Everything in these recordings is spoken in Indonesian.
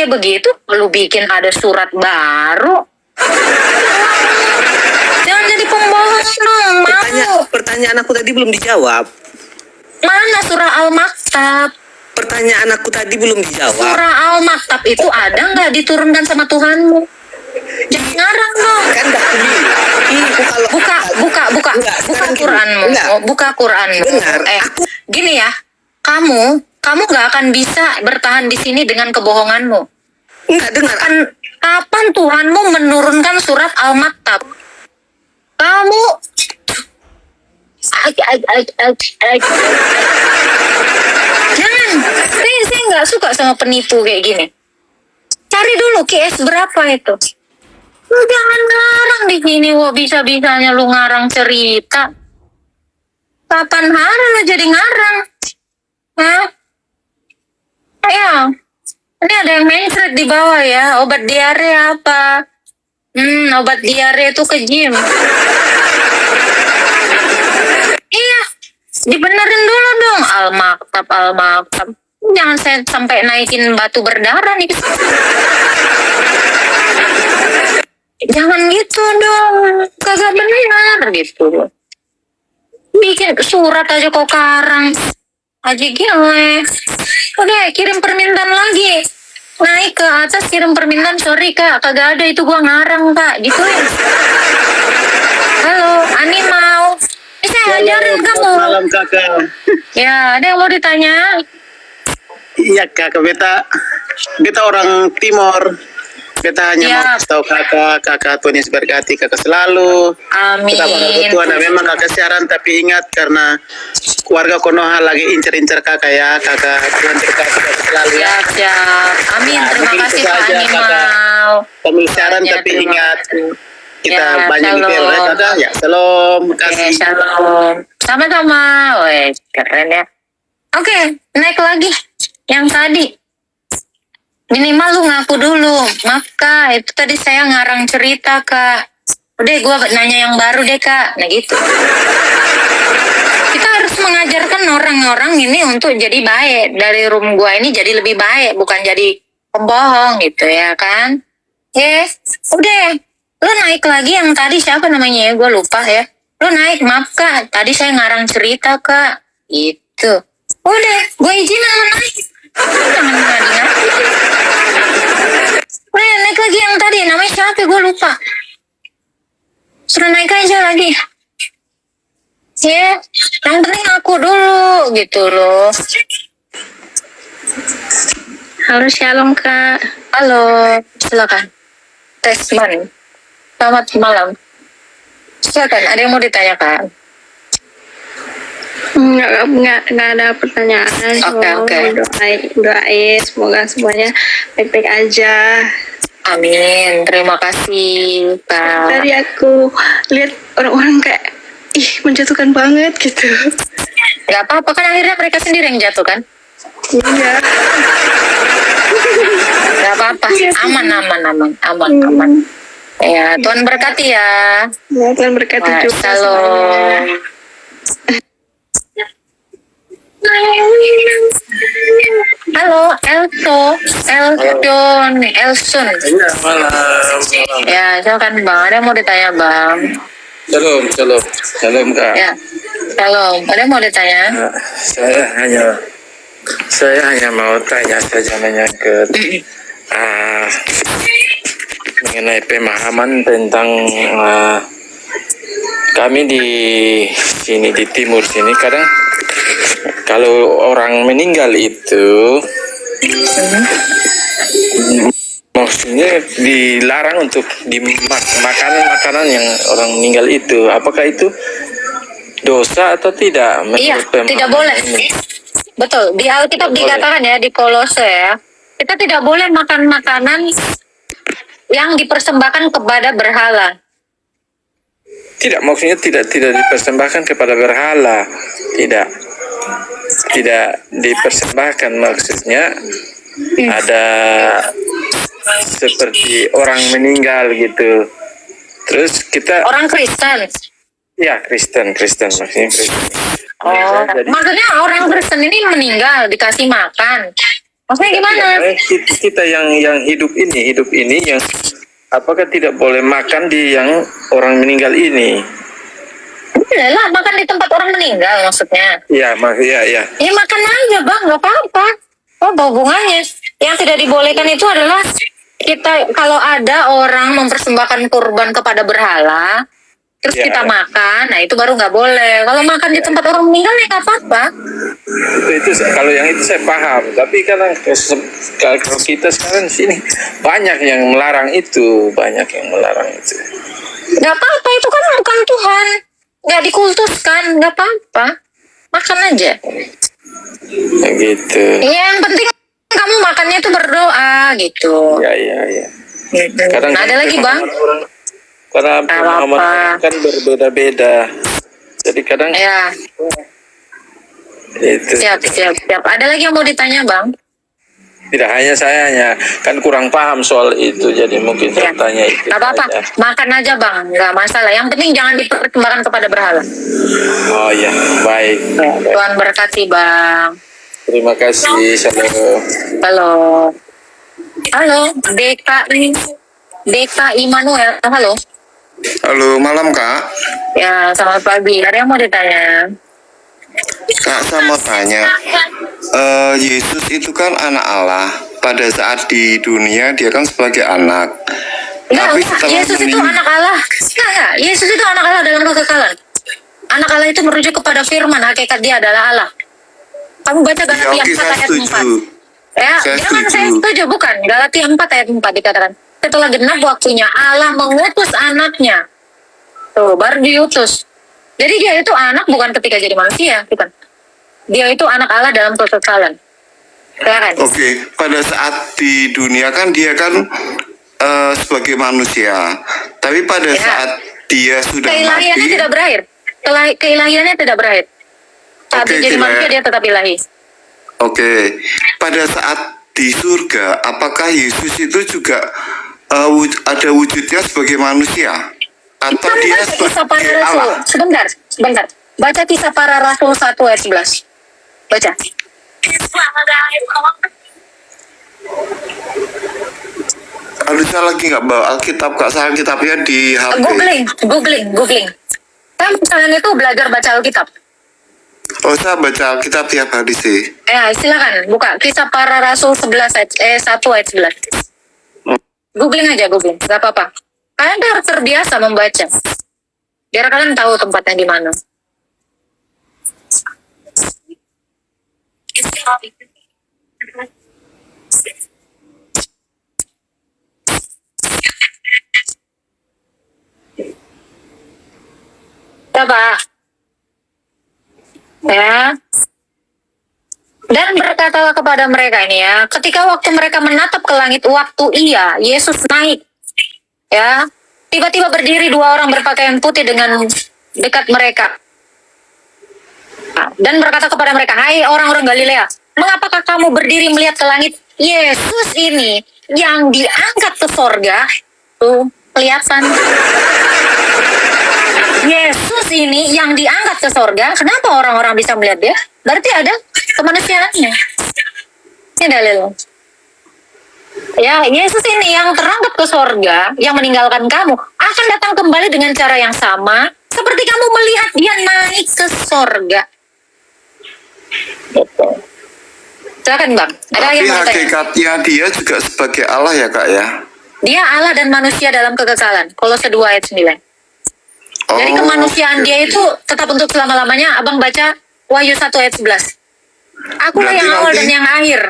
kayak begitu, lu bikin ada surat baru. Jangan jadi pembohong dong, malu. Pertanyaan aku tadi belum dijawab. Mana surah Al-Maktab? Pertanyaan aku tadi belum dijawab. Surah Al-Maktab itu ada nggak diturunkan sama Tuhanmu? Jangan ngarang dong. Kan dah aku bilang. Buka Enggak, sekarang gini. Quranmu. Enggak. Buka Quranmu. Benar. Gini ya. Kamu nggak akan bisa bertahan di sini dengan kebohonganmu. Enggak, dengar. Kapan Tuhanmu menurunkan surat Al-Maktab? Kamu jangan. Saya nggak suka sama penipu kayak gini. Cari dulu QS berapa itu. Lu jangan ngarang di sini. Wah, bisa-bisanya lu ngarang cerita. Kapan hari lu jadi ngarang? Hah? Ya. Ini ada yang mencret di bawah ya. Obat diare apa? Obat diare itu ke gym. Iya. Dibenerin dulu dong. Al-Maktab. Jangan saya sampai naikin batu berdarah nih. Jangan gitu dong. Kagak benar gitu. Bikin surat aja kok karang. Aji gue. Udah kirim permintaan lagi. Naik ke atas kirim permintaan. Sorry kak, kagak ada itu gua ngarang kak. Gitu ya. Halo, Ani mau. Saya ajarin kamu. Malam kakak. Ya, ada yang mau ditanya? Iya kakak, beta orang Timor. Beta hanya mau kasih tahu kakak Tuhan Yesus berkati kakak selalu. Amin. Kita berdoa Tuhan, memang kakak siaran tapi ingat karena keluarga Konoha lagi incer-incer kakak ya. Kakak Tuhan berkati kakak selalu ya. Siap. Amin. Nah, Terima mungkin kasih itu Pak saja, Animal. Kami siaran tapi ingat kita Ya, banyak di shalom. ya kakak. Ya, shalom. Kasih. Shalom. Sama-sama. Weh, keren ya. Oke, naik lagi. Yang tadi. Minimal lu ngaku dulu. Maaf kak, itu tadi saya ngarang cerita kak. Udah gue nanya yang baru deh kak. Nah gitu. Kita harus mengajarkan orang-orang ini untuk jadi baik. Dari room gue ini jadi lebih baik. Bukan jadi pembohong gitu ya kan. Udah. Lu naik lagi yang tadi siapa namanya ya? Gue lupa ya. Lu naik, maaf kak. Tadi saya ngarang cerita kak. Gitu. Udah, gue izin sama naik. Jangan ngadi-ngadi. Udah, naik lagi yang tadi. Namanya siapa? Gue lupa. Suruh naik aja lagi. Ya, yang penting aku dulu gitu loh. Halo, shalom kak. Halo, silakan. Tesman. Selamat malam. Silakan, ada yang mau ditanyakan? Nggak ada pertanyaan. Oke. Doain semoga semuanya baik-baik aja. Amin. Terima kasih, Kak. Tadi aku lihat orang-orang kayak menjatuhkan banget gitu. Gak apa-apa kan akhirnya mereka sendiri yang jatuh kan? Iya. Gak apa-apa. Aman. Ya, Tuhan berkati ya. Ya, Tuhan berkati juga. Shalom. Halo, Elson. Iya, malam. Ya, silakan Bang. Ada yang mau ditanya, Bang? Shalom kak. Ya, shalom. Ada yang mau ditanya? Saya hanya mau tanya saja menyangkut mengenai pemahaman tentang kami di sini di timur sini kadang kalau orang meninggal itu maksudnya dilarang untuk dimakan makanan yang orang meninggal itu. Apakah itu dosa atau tidak? Iya, tidak boleh. Ini? Betul. Di Alkitab dikatakan ya, di Kolose ya, kita tidak boleh makan makanan yang dipersembahkan kepada berhala. Tidak, maksudnya tidak dipersembahkan kepada berhala. Tidak dipersembahkan, maksudnya ada seperti orang meninggal gitu. Terus kita Orang Kristen. ya Kristen maksudnya Kristen. Oh, Jadi, maksudnya orang Kristen ini meninggal dikasih makan. Maksudnya gimana? Kita yang hidup ini yang apakah tidak boleh makan di yang orang meninggal ini? Lah, makan di tempat orang meninggal maksudnya. Ya, ya. Ya makan aja bang, nggak apa-apa. Oh, hubungannya. Yang tidak dibolehkan itu adalah kita kalau ada orang mempersembahkan kurban kepada berhala, terus Ya. kita makan, nah itu baru nggak boleh. Kalau makan di tempat orang meninggal ya nggak apa-apa. Itu kalau yang itu saya paham, tapi kalau kita sekarang di sini banyak yang melarang itu. Nggak apa-apa, itu kan bukan Tuhan. Nggak dikultuskan, nggak apa-apa. Makan aja. Gitu. Yang penting kamu makannya itu berdoa gitu. Ya. Gitu. Kadang Nah, ada lagi bang? Karena Apa-apa. pemahaman kan berbeda-beda. Jadi kadang Ya, itu siap. Ada lagi yang mau ditanya bang? tidak hanya saya kan kurang paham soal itu, jadi mungkin saya Ya. tanya itu. Nggak apa-apa, saja. makan aja bang, nggak masalah. Yang penting jangan dipersembahkan kepada berhala. Oh ya, baik. Tuhan berkati bang. Terima kasih. Shalom. Halo, Deka Immanuel. Halo. Halo, malam Kak. Ya, selamat pagi. Ada yang mau ditanya? Kak, saya mau tanya. Yesus itu kan anak Allah. Pada saat di dunia dia kan sebagai anak. Enggak. setelah Yesus itu anak Allah. Enggak. Yesus itu anak Allah dalam kekekalan. Anak Allah itu merujuk kepada firman, hakikat dia adalah Allah. Kamu baca Galatia 4 saya ayat 4. setuju. Ya, Saya jangan setuju. saya setuju, bukan. Galatia 4 ayat 4 dikatakan. Setelah genap waktunya, Allah mengutus anaknya. Tuh, baru diutus. Jadi dia itu anak bukan ketika jadi manusia, bukan. Dia itu anak Allah dalam kekekalan. Silakan. Oke, pada saat di dunia kan dia kan sebagai manusia. Tapi pada Ya. saat dia sudah Keilahiannya mati, tidak berakhir. Keilahiannya tidak berakhir. Saat Oke, dia jadi tidak. manusia, dia tetap ilahi. oke, pada saat di surga, apakah Yesus itu juga ada wujudnya sebagai manusia? Atau Kamu dia baca kisah para sebagai rasul. Allah? Sebentar. Baca kisah para rasul 1 ayat 11. Baca. Aduh, saya lagi nggak bawa Alkitab, Kak. Saya Alkitabnya di HP. Googling. Kan misalnya itu belajar baca Alkitab. Oh, saya baca Alkitab tiap hari sih. Ya, silakan buka kisah para rasul 11 1 ayat 11. Googling aja, Gak apa-apa. Kalian tuh harus terbiasa membaca. Biar kalian tahu tempatnya di mana. Coba. Ya. Dan berkatalah kepada mereka ini ya, ketika waktu mereka menatap ke langit, waktu Yesus naik, ya, tiba-tiba berdiri dua orang berpakaian putih dengan dekat mereka. Dan berkata kepada mereka, hai orang-orang Galilea, mengapakah kamu berdiri melihat ke langit? Yesus ini yang diangkat ke sorga, tuh kelihatan. Yesus ini yang diangkat ke sorga, kenapa orang-orang bisa melihat dia? Berarti ada kemanusiaannya. Ini dalil. Ya, Yesus ini yang terangkat ke sorga, yang meninggalkan kamu, akan datang kembali dengan cara yang sama, seperti kamu melihat dia naik ke sorga. Gitu. Silakan Bang. Ada Tapi yang mau tanya? hakikatnya dia juga sebagai Allah ya, Kak ya? Dia Allah dan manusia dalam kekekalan. Kolose 2 ayat 9. Jadi kemanusiaan dia itu tetap untuk selama-lamanya. Abang baca Wahyu 1 ayat 11. Akulah Berarti yang awal nanti- dan yang akhir.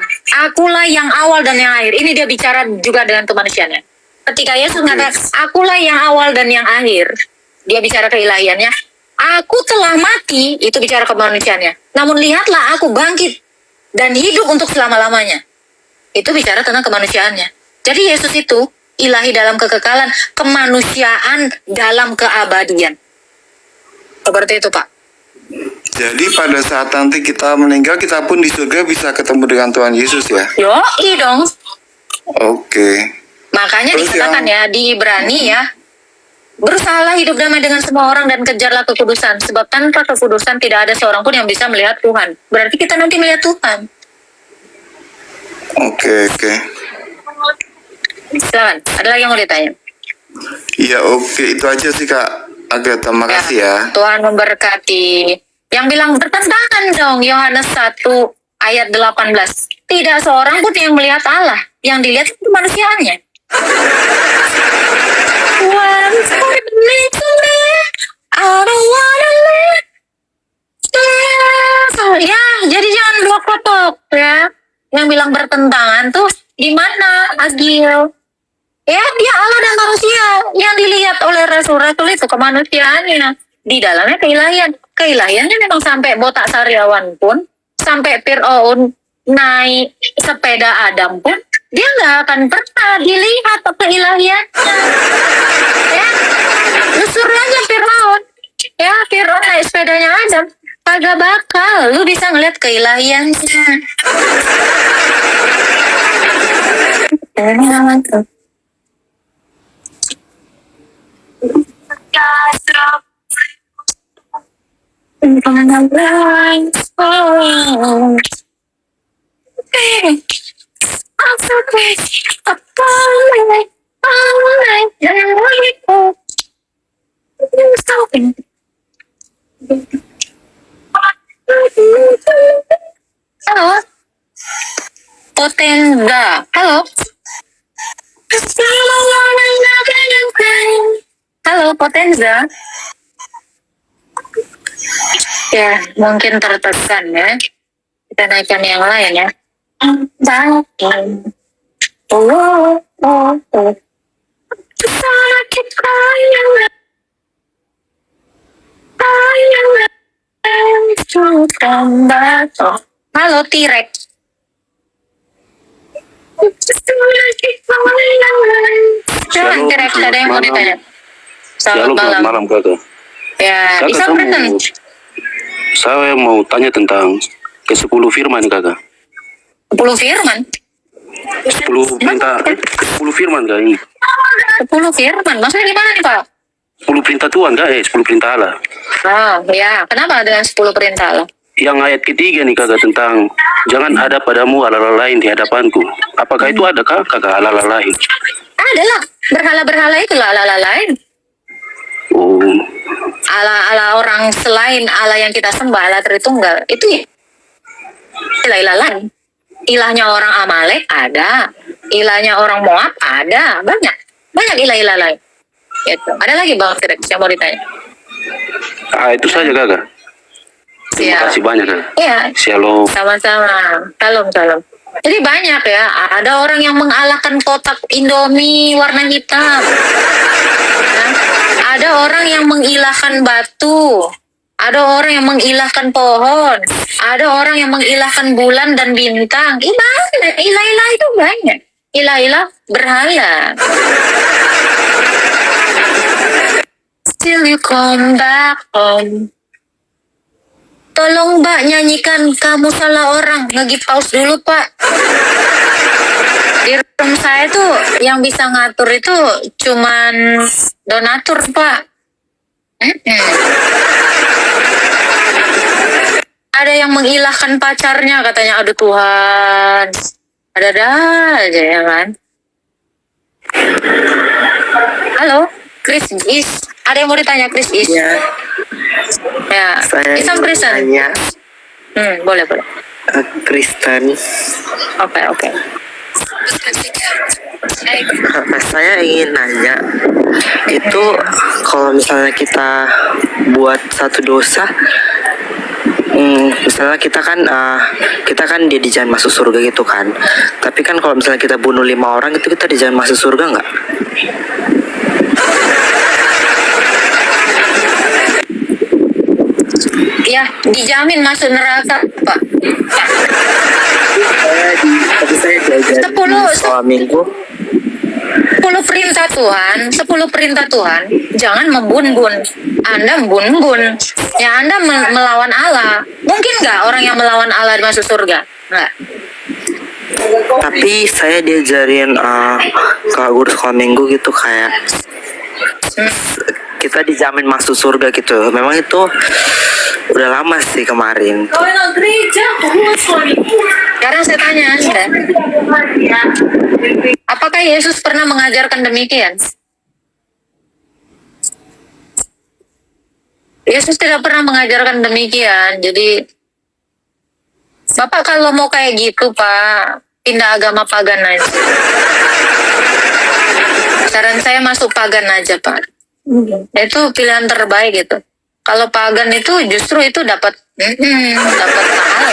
Akulah yang awal dan yang akhir. Ini dia bicara juga dengan kemanusiaannya. Ketika Yesus mengatakan, akulah yang awal dan yang akhir. Dia bicara keilahiannya. Aku telah mati, itu bicara kemanusiaannya. Namun lihatlah aku bangkit dan hidup untuk selama-lamanya. Itu bicara tentang kemanusiaannya. Jadi Yesus itu ilahi dalam kekekalan, kemanusiaan dalam keabadian. Seperti itu, Pak. Jadi pada saat nanti kita meninggal, kita pun di surga bisa ketemu dengan Tuhan Yesus ya? Yoi dong. Oke. Makanya Terus dikatakan ya di Ibrani ya, berusahalah hidup damai dengan semua orang dan kejarlah kekudusan, sebab tanpa kekudusan tidak ada seorang pun yang bisa melihat Tuhan. Berarti kita nanti melihat Tuhan. Oke, oke. Silakan, ada lagi yang mau ditanya? Ya oke, itu aja sih Kak Agatha, makasih ya. Tuhan memberkati. Yang bilang bertentangan dong, Yohanes 1 ayat 18. Tidak seorang pun yang melihat Allah. Yang dilihat itu manusianya. One for me to live, I don't wanna live forever. Ya, jadi jangan blok-blok ya. Yang bilang bertentangan tuh di mana, Agil? Ya, dia Allah dan manusia. Yang dilihat oleh rasul-rasul itu kemanusiaannya. Di dalamnya keilahian. Keilahiannya memang sampai botak sariawan pun, sampai Fir'aun naik sepeda Adam pun, dia nggak akan pernah dilihat keilahiannya. Ya, lusur aja Fir'aun. Ya, Fir'aun naik sepedanya Adam. Kagak bakal. Lu bisa ngeliat keilahiannya. Halo, Potenza. Halo. Halo, Potenza. Ya, mungkin tertekan ya. Kita naikkan yang lain ya. Halo, T-Rex. Coba T-Rex, ada yang mau ditanya? Selamat malam. Malam kakak. Ya, Kakak, bisa kamu- present. Saya mau tanya tentang ke-10 firman kakak. 10 firman. 10 perintah, ke-10 firman kak ini. 10 firman. Maksudnya gimana nih, Pak? 10 perintah Tuhan kak, 10 perintah Allah. Oh, ya. Kenapa dengan 10 perintah Allah? Yang ayat ketiga nih kakak tentang jangan ada padamu Allah lain di hadapanku. Apakah itu ada kak kakak Allah lain? Ada lah. Berhala-berhala itu lah Allah lain. Oh, Allah orang selain Allah yang kita sembah, Allah Tritunggal. Itu ya ilah-ilah lain. Ilahnya orang Amalek ada. Ilahnya orang Moab ada. Banyak. Banyak ilah-ilah lain. Gitu. Ada lagi Bang T-Rex yang mau ditanya? itu saja kakak. Terima kasih banyak kak. Iya. Shalom. Sama-sama. Salam. Jadi banyak ya. Ada orang yang mengalahkan kotak Indomie warna hitam. Ya. Ada orang yang mengilahkan batu. Ada orang yang mengilahkan pohon. Ada orang yang mengilahkan bulan dan bintang. Banyak. Ilah-ilah itu banyak. Ilah-ilah berhala. Still you come back home. Tolong Mbak nyanyikan Kamu Salah Orang. Lagi pause dulu Pak. Di room saya tuh yang bisa ngatur itu cuman donatur Pak. Ada yang mengilahkan pacarnya katanya. Aduh Tuhan. Ada aja ya kan. Halo Chris Is. Ada yang mau ditanya Chris Is? Ya, Ya, saya Isam ingin Kristen. tanya Boleh. Kristen. Oke. Saya ingin nanya, itu kalau misalnya kita buat satu dosa, misalnya kita kan dia dijamin masuk surga gitu kan. Tapi kan kalau misalnya kita bunuh 5 orang itu kita dijamin masuk surga nggak? Ya, dijamin masuk neraka, Pak. Tapi saya diajarin 10 soal minggu. 10 perintah Tuhan, 10 perintah Tuhan, jangan membun-bun. Anda membun-bun. Ya, Anda melawan Allah. Mungkin nggak orang yang melawan Allah masuk surga? Nggak. Tapi saya diajarin kalau guru sekolah minggu gitu kayak kita dijamin masuk surga gitu. Memang itu Udah lama sih kemarin. Sekarang saya tanya Anda, apakah Yesus pernah mengajarkan demikian? Yesus tidak pernah mengajarkan demikian. Jadi, Bapak kalau mau kayak gitu, Pak, pindah agama pagan aja. Saran saya masuk pagan aja, Pak. Itu pilihan terbaik itu. Kalau pagan itu justru itu dapat dapat pahala.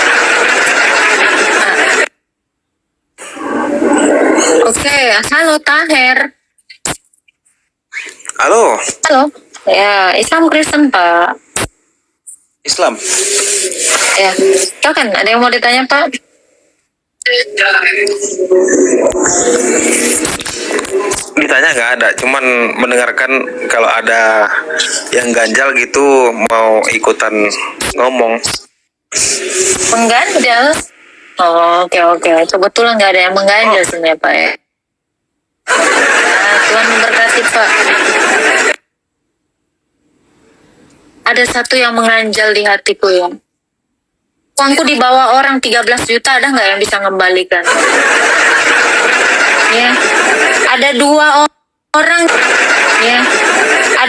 Oke, halo Taher. Halo, Halo. Ya, Islam Kristen, Pak. Islam. Ya, silakan. Ada yang mau ditanya, Pak? Ditanya nggak ada, cuman mendengarkan kalau ada yang ganjal gitu mau ikutan ngomong. Mengganjal? Oh, oke. Kebetulan nggak ada yang mengganjal sebenarnya, Pak ya. Nah, Tuhan memberkati, Pak. Ada satu yang mengganjal di hatiku ya. Uangku dibawa orang 13 juta, ada nggak yang bisa ngembalikan? Ya, ada orang, ya,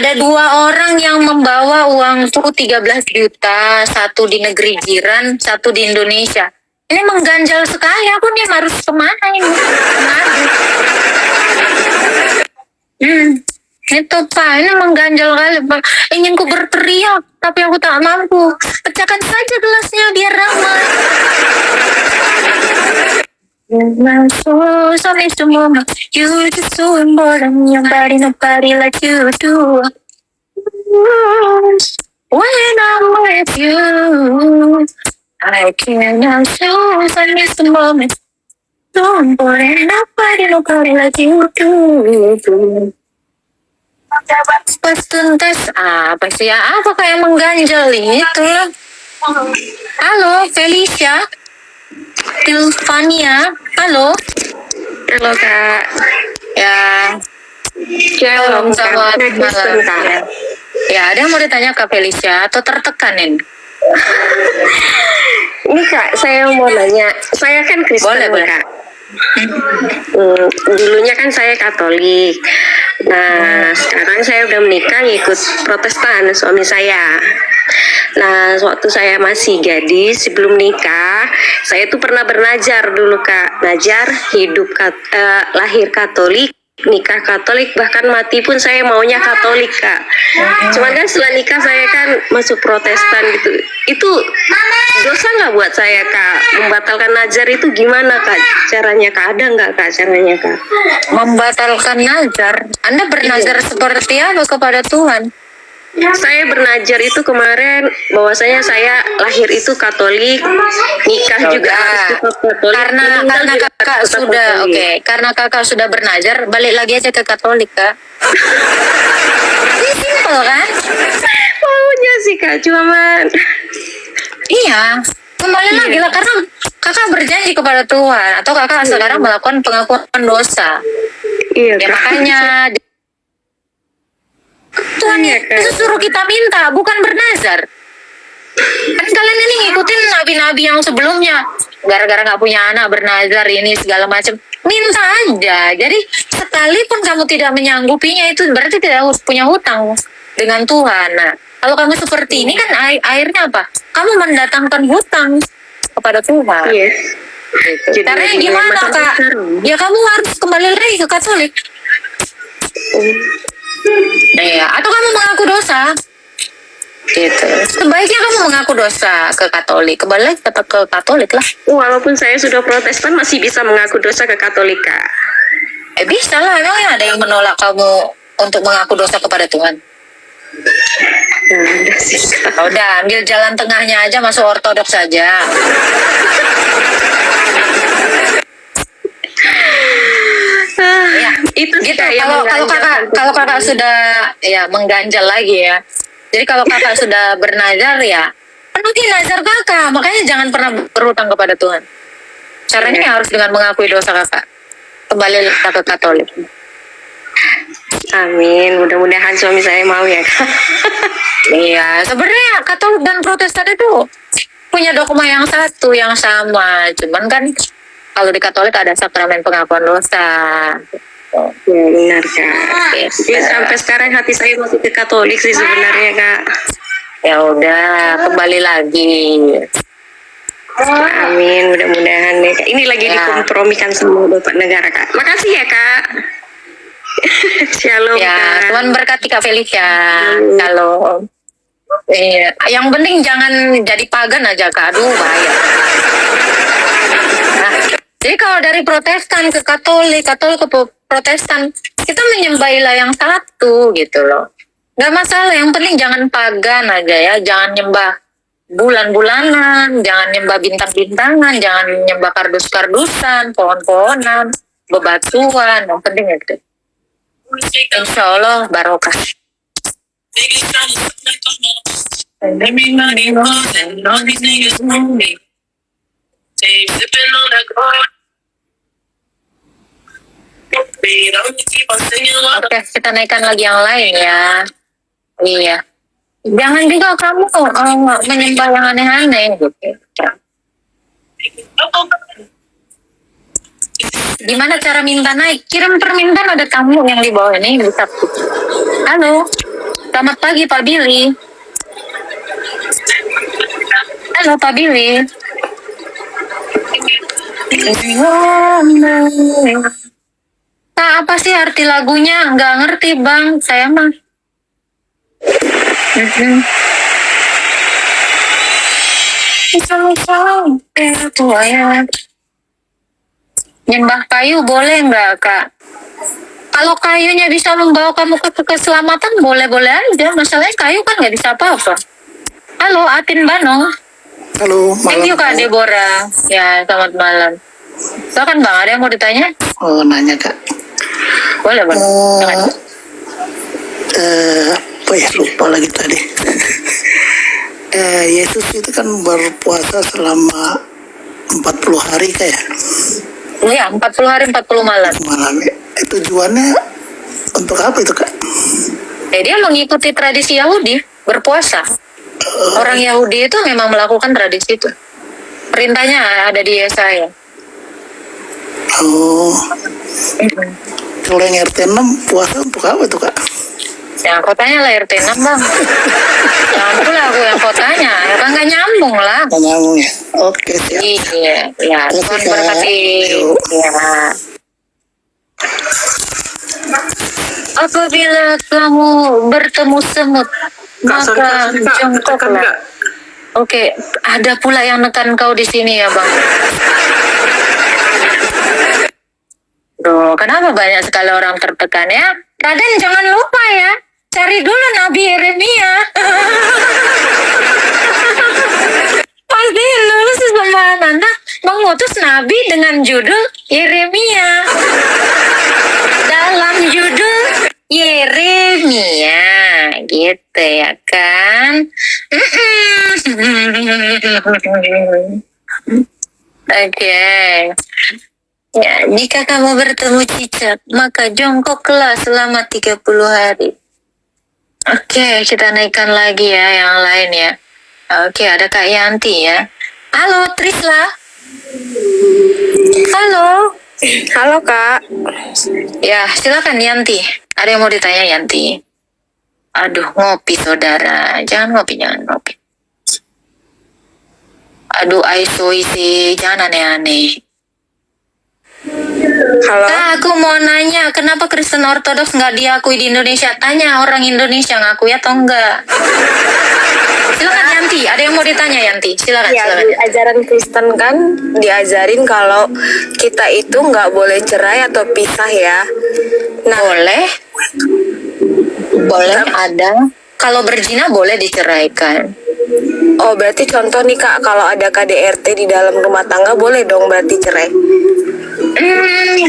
ada 2 orang yang membawa uangku 13 juta, satu di negeri jiran, satu di Indonesia. Ini mengganjal sekali, aku nih harus kemana ini? Itu Pak, ini mengganjal kali Pak. Ingin ku berteriak, tapi aku tak mampu. Pecahkan saja gelasnya biar ramai. So miss the moment. You're just so important. Nobody like you do. When I'm with you, I cannot choose. I miss the moment. So important. Nobody like you do. Pas tuntas apa sih ya? Apa kayak mengganjal itu? Halo, Felicia. Tilvania, halo. Halo Kak. Ya, Shalom selamat Kak. Kristen, malam. Kak. Ya, ada yang mau ditanya Kak Felicia atau tertekan ini? Ini Kak, saya mau nanya. Saya kan Kristen Boleh. Kak. Dulunya kan saya Katolik. Nah, sekarang saya udah menikah ngikut Protestan suami saya. Nah, waktu saya masih gadis sebelum nikah, saya tuh pernah bernajar dulu Kak. Najar lahir Katolik, nikah Katolik, bahkan mati pun saya maunya Katolik Kak. Cuman kan setelah nikah saya kan masuk Protestan gitu. Itu dosa nggak buat saya Kak? Membatalkan najar itu gimana Kak? Caranya Kak, ada nggak Kak caranya Kak? Membatalkan nazar. Anda bernazar seperti apa kepada Tuhan? Saya bernajar itu kemarin bahwasanya saya lahir itu Katolik, nikah juga harus tetap Katolik. Karena juga kakak tetap sudah Katolik. karena kakak sudah bernajar, balik lagi aja ke Katolik Kak. Ini simpel kan? Maunya sih Kak, cuman Iya, kembali lagi lah karena kakak berjanji kepada Tuhan atau kakak sekarang melakukan pengakuan dosa. iya Ya Kak. makanya Tuhan Iya, Kak. itu suruh kita minta, bukan bernazar. Kan kalian ini ngikutin nabi-nabi yang sebelumnya. Gara-gara nggak punya anak bernazar ini segala macam. Minta aja. Jadi sekalipun kamu tidak menyanggupinya itu berarti tidak punya hutang dengan Tuhan. Nah, kalau kamu seperti ini kan akhirnya apa? Kamu mendatangkan hutang kepada Tuhan. Yes. Gitu. Caranya gimana Kak? Ya kamu harus kembali lagi ke Katolik. Iya, atau kamu mengaku dosa. Gitu. Sebaiknya kamu mengaku dosa ke Katolik. Kembali lagi tetap ke Katolik lah. Walaupun saya sudah Protestan masih bisa mengaku dosa ke Katolik Kak. Bisa lah, emangnya ada yang menolak kamu untuk mengaku dosa kepada Tuhan? Nah, sih Kak. Udah, ambil jalan tengahnya aja, masuk ortodoks saja. Ya, Itu sih, gitu. Kak, yang Kalau kakak sudah ya mengganjal lagi ya. Jadi kalau kakak sudah bernazar ya penuhi nazar kakak. Makanya jangan pernah berhutang kepada Tuhan. Caranya harus dengan mengakui dosa kakak. Kembali ke Katolik. Amin, mudah-mudahan suami saya mau ya Kak. Iya, sebenarnya Katolik dan Protestan itu punya dogma yang satu, yang sama. Cuman kan kalau di Katolik ada sakramen pengakuan dosa. Ya, benar Kak. Tapi sampai sekarang hati saya masih ke Katolik sih sebenarnya Kak. Ya udah, kembali lagi. Amin, mudah-mudahan deh Kak. Ini lagi Ya. dikompromikan sama Bapak Negara Kak. Makasih ya Kak. Shalom Ya, Kak. Tuhan berkati Kak Felicia. Kalau yang penting jangan jadi pagan aja Kak. Aduh, bahaya. Nah, jadi kalau dari Protestan ke Katolik, Katolik ke Protestan, kita menyembah ilah yang satu gitu loh. Gak masalah, yang penting jangan pagan aja ya. Jangan nyembah bulan-bulanan, jangan nyembah bintang-bintangan, jangan nyembah kardus-kardusan, pohon-pohonan, bebatuan. Yang penting itu. Insya Allah barokah. Oke, kita naikkan lagi yang lain ya. Iya. Jangan juga kamu menyembah yang aneh-aneh gitu. Gimana cara minta naik? Kirim permintaan, ada tamu yang di bawah ini bisa. Halo, selamat pagi Pak Billy. Halo Pak Billy. Nah, apa sih arti lagunya? Nggak ngerti Bang, saya mah. Nyembah kayu boleh nggak Kak? Kalau kayunya bisa membawa kamu ke keselamatan, boleh-boleh aja. Masalahnya kayu kan nggak bisa apa-apa. Halo, Atin Banong. Halo, Thank you Kak malam. Deborah. Ya, selamat malam. Silakan Bang, ada yang mau ditanya? Oh, nanya Kak. Boleh, Bang. Silakan. Apa ya, lupa lagi tadi. Yesus itu kan berpuasa selama 40 hari kayak Iya, 40 hari 40 malam. malam. Tujuannya untuk apa itu Kak? Dia mengikuti tradisi Yahudi, berpuasa. Orang Yahudi itu memang melakukan tradisi itu. Perintahnya ada di Yesaya. Oh, kalau yang RT 6 puasa untuk apa itu Kak? Yang kotanya lah RT 6 Bang. Jangan pula aku yang kotanya. Ya kan nggak nyambung lah. Nggak nyambung ya? Oke, siap. Iya, ya. Terima Tuhan kasih, Kak. berkati. Yuk. Ya. Apabila kamu bertemu semut, maka jongkoklah. Oke, ada pula yang nekan kau di sini ya Bang. Duh, kenapa banyak sekali orang tertekan ya? Raden jangan lupa ya, cari dulu Nabi Yeremia. Pasti lulus sama anak mengutus Nabi dengan judul Yeremia. Dalam judul Yeremia, gitu ya kan? Oke. Ya, jika kamu bertemu cicak, maka jongkoklah selama 30 hari. Oke, kita naikkan lagi ya yang lain ya. Oke, ada Kak Yanti ya. Halo, Trisla. Halo. Halo Kak. Ya, silakan Yanti. Ada yang mau ditanya Yanti? Aduh, ngopi saudara. Jangan ngopi, jangan ngopi. Aduh, sih, jangan aneh-aneh. Halo. Aku mau nanya, kenapa Kristen Ortodoks nggak diakui di Indonesia? Tanya orang Indonesia ngakui atau enggak. Silakan Yanti, ada yang mau ditanya Yanti? Silakan, Ya, silakan. di ajaran Kristen kan diajarin kalau kita itu nggak boleh cerai atau pisah ya. Nah, Boleh, boleh ada. Kalau berzina boleh diceraikan. oh berarti contoh nih Kak, kalau ada KDRT di dalam rumah tangga boleh dong berarti cerai.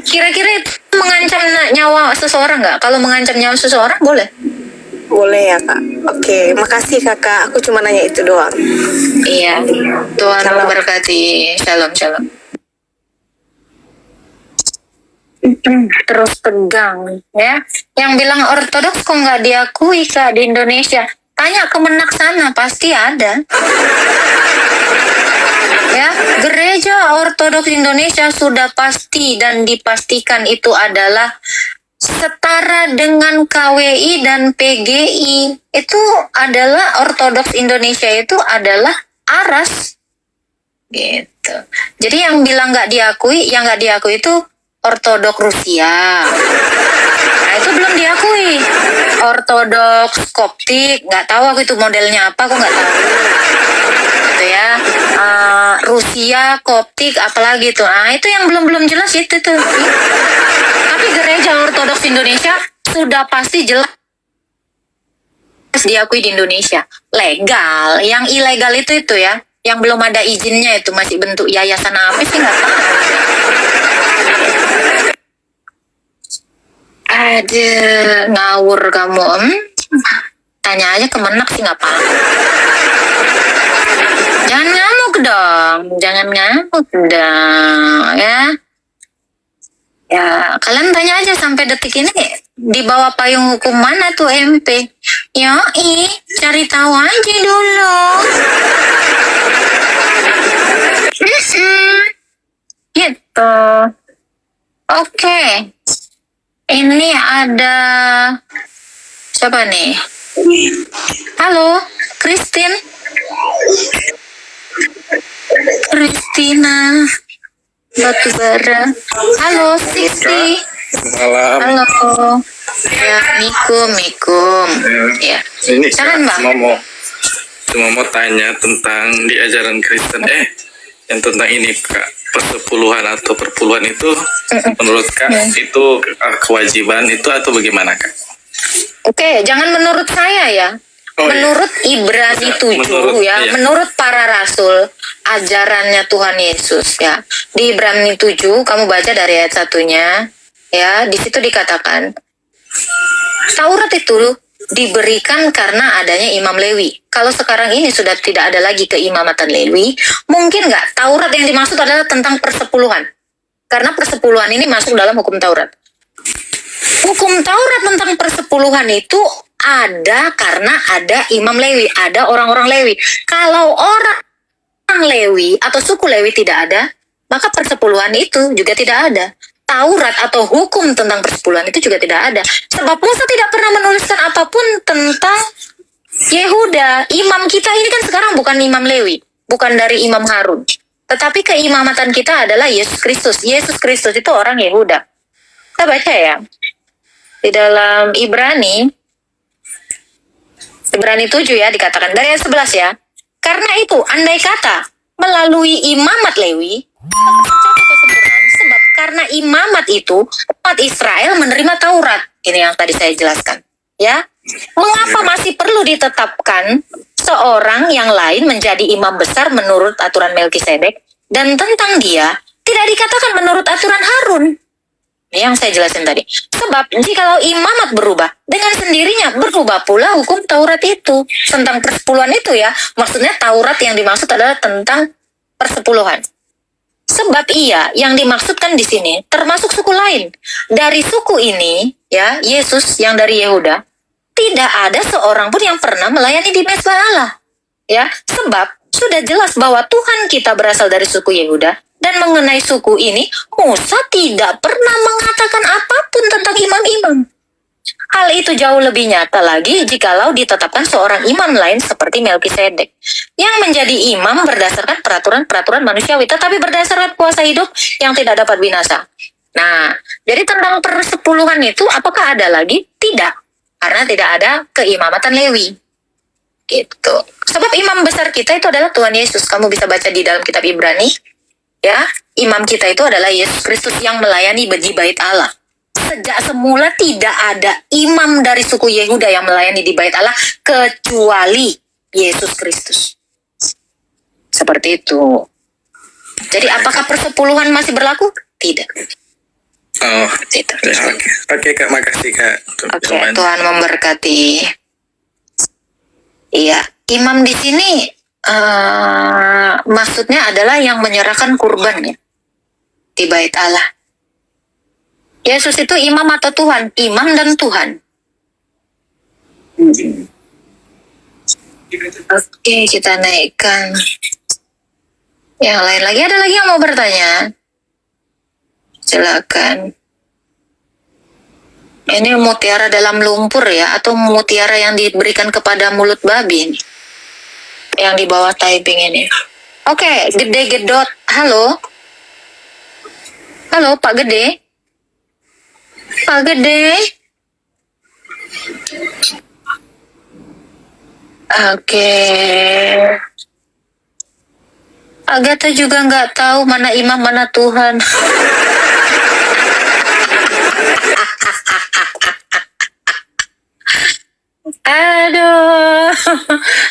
Kira-kira itu mengancam nyawa seseorang nggak? Kalau mengancam nyawa seseorang boleh. Boleh ya Kak. Oke, makasih Kakak. Aku cuma nanya itu doang. Iya, Tuhan Shalom. memberkati. Shalom, shalom. Terus tegang ya. Yang bilang ortodoks kok nggak diakui Kak di Indonesia? Tanya Kemenak sana pasti ada. Ya, gereja ortodoks Indonesia sudah pasti dan dipastikan itu adalah setara dengan KWI dan PGI. Itu adalah ortodoks Indonesia itu adalah ARAS. Gitu. Jadi yang bilang nggak diakui, yang nggak diakui itu ortodok Rusia. Nah itu belum diakui. Ortodoks Koptik, nggak tahu aku itu modelnya apa, aku nggak tahu. Gitu ya. Rusia, Koptik, apalagi itu. Nah itu yang belum jelas itu tuh. Tapi gereja ortodoks Indonesia sudah pasti jelas diakui di Indonesia. Legal. Yang ilegal itu ya. Yang belum ada izinnya itu masih bentuk yayasan apa sih nggak tahu. Ada ngawur kamu. Tanya aja Kemenak sih nggak paham. Jangan ngamuk dong. Jangan ngamuk dong ya. Ya kalian tanya aja sampai detik ini di bawah payung hukum mana tuh MP. Yoi, cari tahu aja dulu. Gitu. Oke. Ini ada siapa nih? Halo, Christine. Christina Batubara. Halo, Sixty. Malam. Halo. Ya, Mikum. Ya. Ini Silakan, Bang. cuma mau tanya tentang di ajaran Kristen yang tentang ini Kak, persepuluhan atau perpuluhan itu menurut Kak itu kewajiban itu atau bagaimana Kak? Oke, jangan menurut saya ya. Menurut Ibrani 7 menurut para rasul, ajarannya Tuhan Yesus ya. Di Ibrani 7 kamu baca dari ayat 1-nya ya, di situ dikatakan Taurat itu diberikan karena adanya Imam Lewi. Kalau sekarang ini sudah tidak ada lagi keimamatan Lewi, mungkin nggak Taurat yang dimaksud adalah tentang persepuluhan. Karena persepuluhan ini masuk dalam hukum Taurat. Hukum Taurat tentang persepuluhan itu ada karena ada Imam Lewi, ada orang-orang Lewi. Kalau orang Lewi atau suku Lewi tidak ada, maka persepuluhan itu juga tidak ada. Taurat atau hukum tentang persepuluhan itu juga tidak ada. Sebab Musa tidak pernah menuliskan apapun tentang Yehuda. Imam kita ini kan sekarang bukan Imam Lewi, bukan dari Imam Harun. Tetapi keimamatan kita adalah Yesus Kristus. Yesus Kristus itu orang Yehuda. Kita baca ya. Di dalam Ibrani 7 ya dikatakan dari ayat 11 ya. Karena itu andai kata melalui imamat Lewi mencapai kesempurnaan, sebab karena imamat itu umat Israel menerima Taurat. Ini yang tadi saya jelaskan ya. Mengapa masih perlu ditetapkan seorang yang lain menjadi imam besar menurut aturan Melkisedek, dan tentang dia tidak dikatakan menurut aturan Harun? Ini yang saya jelasin tadi. Sebab jikalau imamat berubah, dengan sendirinya berubah pula hukum Taurat itu. Tentang persepuluhan itu ya. Maksudnya Taurat yang dimaksud adalah tentang persepuluhan. Sebab yang dimaksudkan di sini termasuk suku lain. Dari suku ini, ya, Yesus yang dari Yehuda, tidak ada seorang pun yang pernah melayani di mezbah Allah. Ya, sebab sudah jelas bahwa Tuhan kita berasal dari suku Yehuda. Dan mengenai suku ini, Musa tidak pernah mengatakan apapun tentang imam-imam. Hal itu jauh lebih nyata lagi jikalau ditetapkan seorang imam lain seperti Melkisedek, yang menjadi imam berdasarkan peraturan-peraturan manusiawi, tetapi berdasarkan kuasa hidup yang tidak dapat binasa. Nah, jadi tentang persepuluhan itu apakah ada lagi? Tidak, karena tidak ada keimamatan Lewi. Gitu. Sebab imam besar kita itu adalah Tuhan Yesus. Kamu bisa baca di dalam kitab Ibrani. Ya, imam kita itu adalah Yesus Kristus yang melayani di bait Allah. Sejak semula tidak ada imam dari suku Yehuda yang melayani di bait Allah kecuali Yesus Kristus. Seperti itu. Jadi apakah persepuluhan masih berlaku? Tidak. Oh, itu. Oke Kak, makasih Kak. Oke, Tuhan memberkati. Iya, imam di sini maksudnya adalah yang menyerahkan kurban ya di bait Allah. Yesus itu imam atau Tuhan? Imam dan Tuhan. Oke, kita naikkan. Yang lain lagi, ada lagi yang mau bertanya? Silakan. Ini mutiara dalam lumpur ya, atau mutiara yang diberikan kepada mulut babi nih? Yang di bawah typing ini. Oke, Gede Gedot. Halo. Halo, Pak Gede. Pak Gede. Oke. Agatha juga nggak tahu mana imam mana Tuhan. Aduh,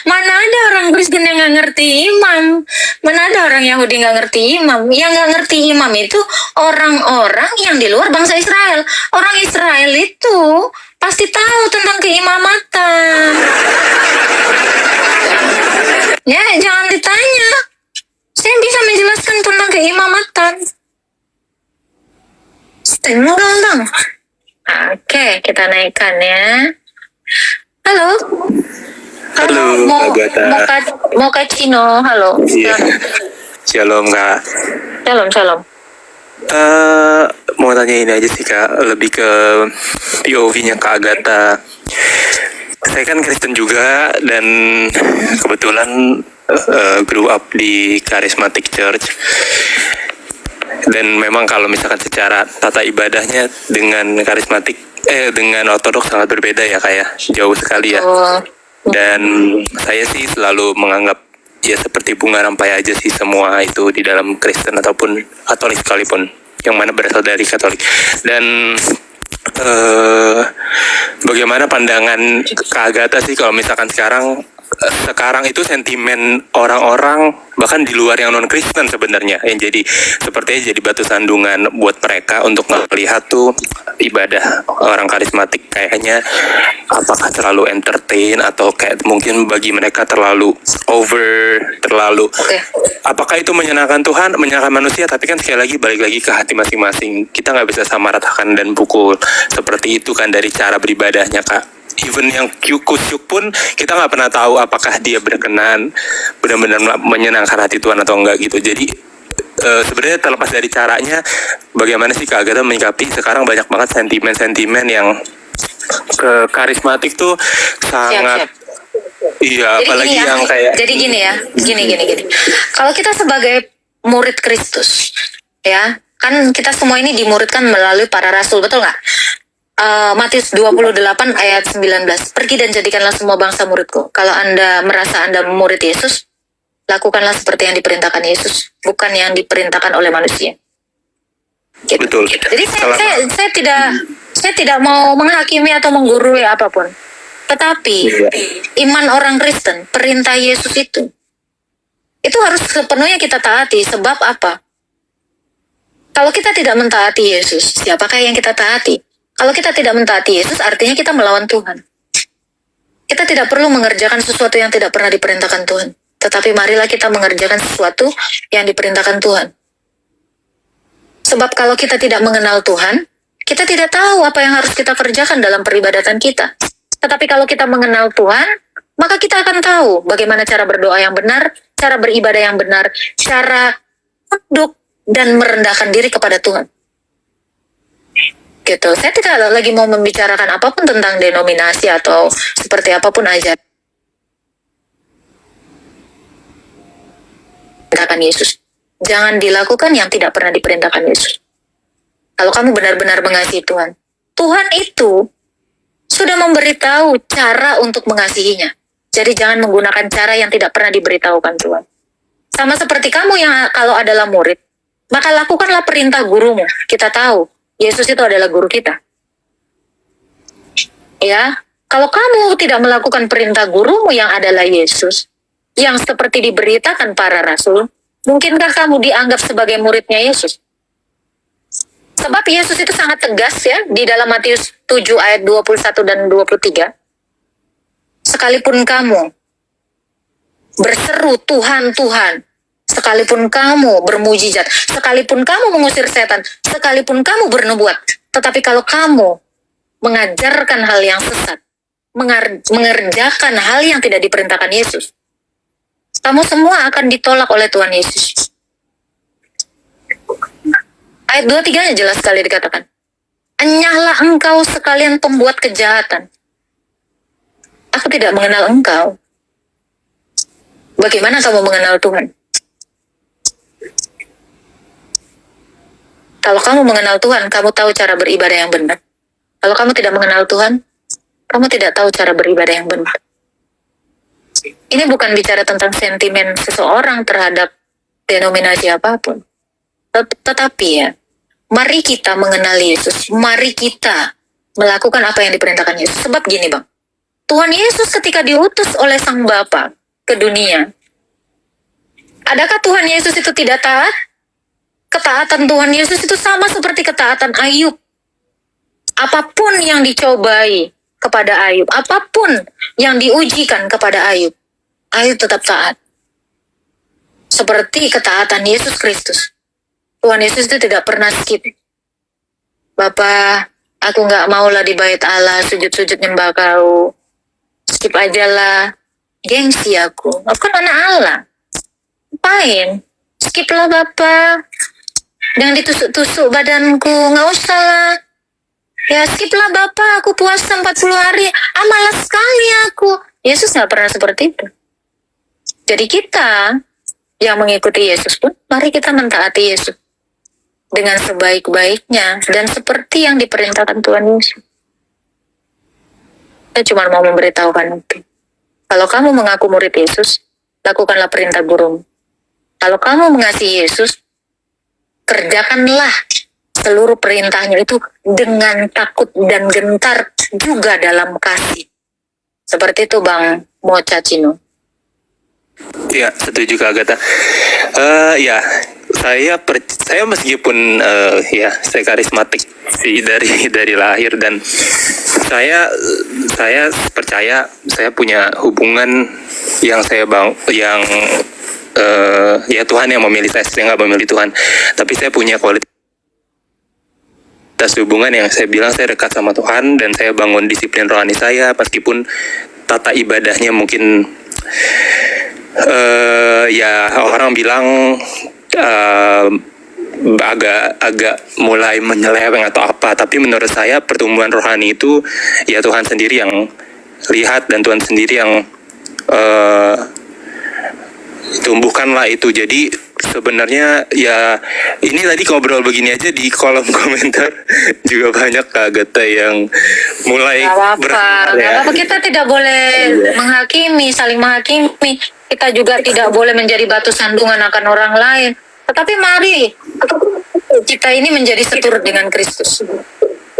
mana ada orang Kristen yang nggak ngerti imam? Mana ada orang Yahudi nggak ngerti imam? Yang nggak ngerti imam itu orang-orang yang di luar bangsa Israel. Orang Israel itu pasti tahu tentang keimamatan. Ya, jangan ditanya. Saya bisa menjelaskan tentang keimamatan. Tengok dong. Oke, kita naikkan ya. Halo. Halo, mau, Kak Agatha. mau Kak Cino. Halo. Iya. Shalom, Kak. Shalom. Mau tanya ini aja sih, Kak, lebih ke POV-nya Kak Agatha. Saya kan Kristen juga dan kebetulan grew up di Charismatic Church. Dan memang kalau misalkan secara tata ibadahnya dengan dengan ortodoks sangat berbeda ya, kayak jauh sekali ya. Dan saya sih selalu menganggap ya seperti bunga rampai aja sih semua itu di dalam Kristen ataupun Katolik sekalipun, yang mana berasal dari Katolik. Dan bagaimana pandangan Kak Agatha sih kalau misalkan sekarang itu sentimen orang-orang bahkan di luar yang non Kristen sebenarnya yang jadi sepertinya jadi batu sandungan buat mereka untuk melihat tuh ibadah orang karismatik kayaknya apakah terlalu entertain atau kayak mungkin bagi mereka terlalu apakah itu menyenangkan Tuhan, menyenangkan manusia, tapi kan sekali lagi balik lagi ke hati masing-masing. Kita nggak bisa samaratakan dan pukul seperti itu kan dari cara beribadahnya, Kak. Even yang kusyuk pun kita nggak pernah tahu apakah dia berkenan benar-benar menyenangkan hati Tuhan atau enggak gitu. Jadi sebenarnya terlepas dari caranya, bagaimana sih Kak Agatha menyikapi sekarang banyak banget sentimen-sentimen yang ke karismatik tuh sangat iya, jadi apalagi gini ya, yang kayak jadi gini ya, gini. Kalau kita sebagai murid Kristus, ya kan kita semua ini dimuridkan melalui para rasul, betul nggak? Matius 28 ayat 19. Pergi dan jadikanlah semua bangsa muridku. Kalau Anda merasa Anda murid Yesus, lakukanlah seperti yang diperintahkan Yesus, bukan yang diperintahkan oleh manusia. Gitu. betul. Jadi saya tidak mau menghakimi atau menggurui apapun. Tetapi iman orang Kristen, perintah Yesus itu harus sepenuhnya kita taati. Sebab apa? Kalau kita tidak mentaati Yesus, siapakah yang kita taati? Kalau kita tidak mentaati Yesus, artinya kita melawan Tuhan. Kita tidak perlu mengerjakan sesuatu yang tidak pernah diperintahkan Tuhan. Tetapi marilah kita mengerjakan sesuatu yang diperintahkan Tuhan. Sebab kalau kita tidak mengenal Tuhan, kita tidak tahu apa yang harus kita kerjakan dalam peribadatan kita. Tetapi kalau kita mengenal Tuhan, maka kita akan tahu bagaimana cara berdoa yang benar, cara beribadah yang benar, cara tunduk dan merendahkan diri kepada Tuhan. Gitu. Saya tidak lagi mau membicarakan apapun tentang denominasi atau seperti apapun aja. Perintahkan Yesus. Jangan dilakukan yang tidak pernah diperintahkan Yesus. Kalau kamu benar-benar mengasihi Tuhan, Tuhan itu sudah memberitahu cara untuk mengasihinya. Jadi jangan menggunakan cara yang tidak pernah diberitahukan Tuhan. Sama seperti kamu yang kalau adalah murid, maka lakukanlah perintah gurumu. Kita tahu Yesus itu adalah guru kita. Ya, kalau kamu tidak melakukan perintah gurumu yang adalah Yesus, yang seperti diberitakan para rasul, mungkinkah kamu dianggap sebagai muridnya Yesus? Sebab Yesus itu sangat tegas ya, di dalam Matius 7 ayat 21 dan 23. Sekalipun kamu berseru Tuhan, Tuhan, sekalipun kamu bermujizat, sekalipun kamu mengusir setan, sekalipun kamu bernubuat, Tetapi kalau kamu mengajarkan hal yang sesat, mengerjakan hal yang tidak diperintahkan Yesus, kamu semua akan ditolak oleh Tuhan Yesus. Ayat 23-nya jelas sekali dikatakan, enyahlah engkau sekalian pembuat kejahatan. Aku tidak mengenal engkau. Bagaimana kamu mengenal Tuhan? Kalau kamu mengenal Tuhan, kamu tahu cara beribadah yang benar. Kalau kamu tidak mengenal Tuhan, kamu tidak tahu cara beribadah yang benar. Ini bukan bicara tentang sentimen seseorang terhadap denominasi apapun. Tetapi ya, mari kita mengenal Yesus. Mari kita melakukan apa yang diperintahkan Yesus. Sebab gini bang, Tuhan Yesus ketika diutus oleh Sang Bapa ke dunia, adakah Tuhan Yesus itu tidak taat? Ketaatan Tuhan Yesus itu sama seperti ketaatan Ayub. Apapun yang dicobai kepada Ayub, apapun yang diujikan kepada Ayub, Ayub tetap taat. Seperti ketaatan Yesus Kristus. Tuhan Yesus itu tidak pernah skip. Bapa, aku nggak maulah di bait Allah sujud-sujud nyembah kau. Skip aja lah. Gengsi aku kan anak Allah. Ngapain? Skip lah Bapa. Jangan ditusuk-tusuk badanku. Nggak usah lah. Ya skip lah Bapa, aku puasa 40 hari. Malas sekali aku. Yesus nggak pernah seperti itu. Jadi kita yang mengikuti Yesus pun, mari kita mentaati Yesus dengan sebaik-baiknya dan seperti yang diperintahkan Tuhan Yesus. Saya cuma mau memberitahukan itu. Kalau kamu mengaku murid Yesus, lakukanlah perintah gurumu. Kalau kamu mengasihi Yesus, kerjakanlah seluruh perintahnya itu dengan takut dan gentar juga dalam kasih. Seperti itu Bang Mocacino. Ya, setuju Kak Agatha. Ya, saya meskipun saya karismatik sih dari lahir, dan saya percaya saya punya hubungan yang ya Tuhan yang memilih saya nggak memilih Tuhan, tapi saya punya kualitas hubungan yang saya bilang saya dekat sama Tuhan, dan saya bangun disiplin rohani saya meskipun tata ibadahnya mungkin ya orang bilang agak mulai menyeleweng atau apa, tapi menurut saya pertumbuhan rohani itu ya Tuhan sendiri yang lihat dan Tuhan sendiri yang tumbuhkanlah itu. Jadi sebenarnya ya ini tadi ngobrol begini aja di kolom komentar juga banyak Kak Agatha yang mulai Gak apa-apa, kita tidak boleh menghakimi, saling menghakimi. Kita juga tidak boleh menjadi batu sandungan akan orang lain. Tetapi mari kita ini menjadi seturut dengan Kristus.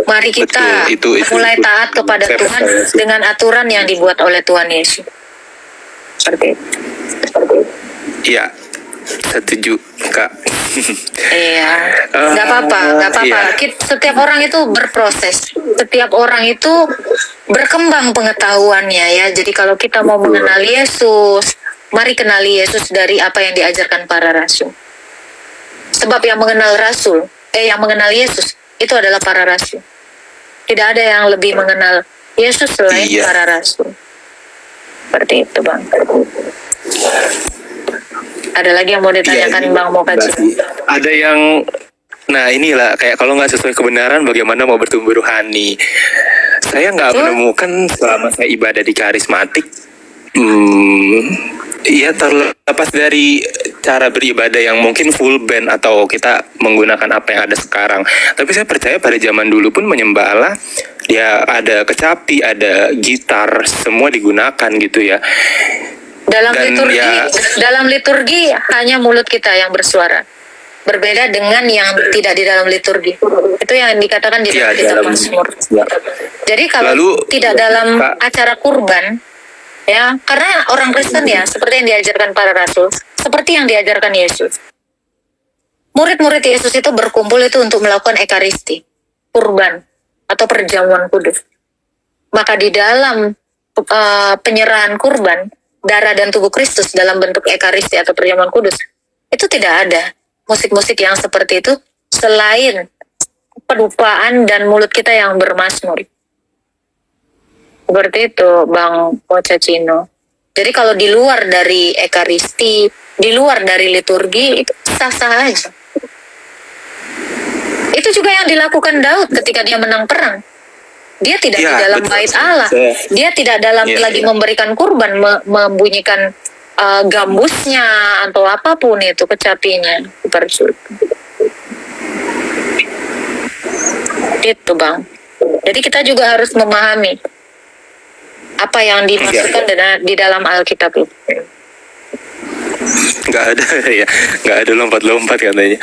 Mari kita mulai taat kepada Tuhan dengan aturan yang dibuat oleh Tuhan Yesus. Seperti itu. Iya, setuju Kak. Iya, nggak apa-apa. Iya. Setiap orang itu berproses, setiap orang itu berkembang pengetahuannya ya. Jadi kalau kita mau mengenal Yesus, mari kenali Yesus dari apa yang diajarkan para rasul. Sebab yang mengenal Yesus itu adalah para rasul. Tidak ada yang lebih mengenal Yesus selain para rasul. Seperti itu Bang. Ada lagi yang mau ditanyakan Bang Mokaci? Ada yang, nah inilah kayak kalau nggak sesuai kebenaran bagaimana mau bertumbuh rohani. Saya nggak menemukan selama saya ibadah di karismatik. Ya terlepas dari cara beribadah yang mungkin full band atau kita menggunakan apa yang ada sekarang. Tapi saya percaya pada zaman dulu pun menyembah Allah, ya ada kecapi, ada gitar, semua digunakan gitu ya. Dalam liturgi hanya mulut kita yang bersuara. Berbeda dengan yang tidak di dalam liturgi. Itu yang dikatakan di dalam kitab Mazmur. Jadi kalau tidak dalam acara kurban, ya, karena orang Kristen ya, seperti yang diajarkan para rasul, seperti yang diajarkan Yesus. Murid-murid Yesus itu berkumpul itu untuk melakukan ekaristi, kurban, atau perjamuan kudus. Maka di dalam penyerahan kurban, darah dan tubuh Kristus dalam bentuk ekaristi atau perjamuan kudus, itu tidak ada musik-musik yang seperti itu selain pedupaan dan mulut kita yang bermazmur. Seperti itu, Bang Pocacino. Jadi kalau di luar dari ekaristi, di luar dari liturgi, itu sah-sah aja. Itu juga yang dilakukan Daud ketika dia menang perang. Dia tidak di dalam betul. bait Allah. Dia tidak lagi memberikan kurban, membunyikan gambusnya atau apapun itu, kecapinya. Seperti itu. Gitu, Bang. Jadi kita juga harus memahami apa yang dimaksudkan di dalam Alkitab itu. Nggak ada ya, nggak ada lompat-lompat katanya.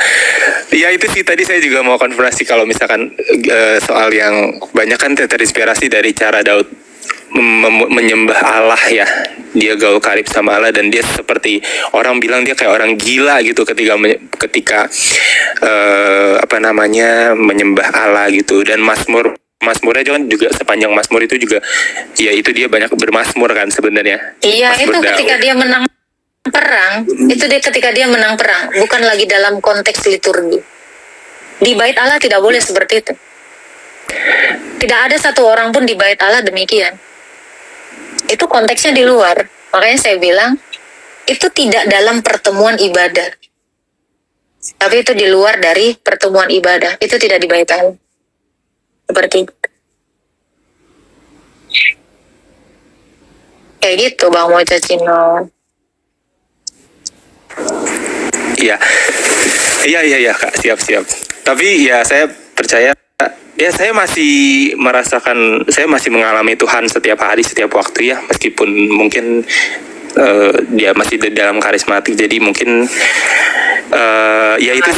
Ya itu sih tadi saya juga mau konfirmasi kalau misalkan soal yang banyak kan terinspirasi dari cara Daud menyembah Allah ya. Dia gaul karib sama Allah dan dia seperti orang bilang dia kayak orang gila gitu ketika menyembah Allah gitu. Dan Mazmurnya juga sepanjang Mazmur itu juga ya itu dia banyak bermazmur kan sebenarnya. Iya, Mazmur itu Daud. ketika dia menang perang, itu dia ketika dia menang perang, bukan lagi dalam konteks liturgi. Di bait Allah tidak boleh seperti itu. Tidak ada satu orang pun di bait Allah demikian. Itu konteksnya di luar. Makanya saya bilang itu tidak dalam pertemuan ibadah. Tapi itu di luar dari pertemuan ibadah. Itu tidak di bait Allah. Seperti itu. Kayak gitu, Bang Mocacino. Iya Kak, siap. Tapi ya saya percaya ya saya masih mengalami Tuhan setiap hari, setiap waktu ya, meskipun mungkin dia masih di dalam karismatik, jadi mungkin ya itu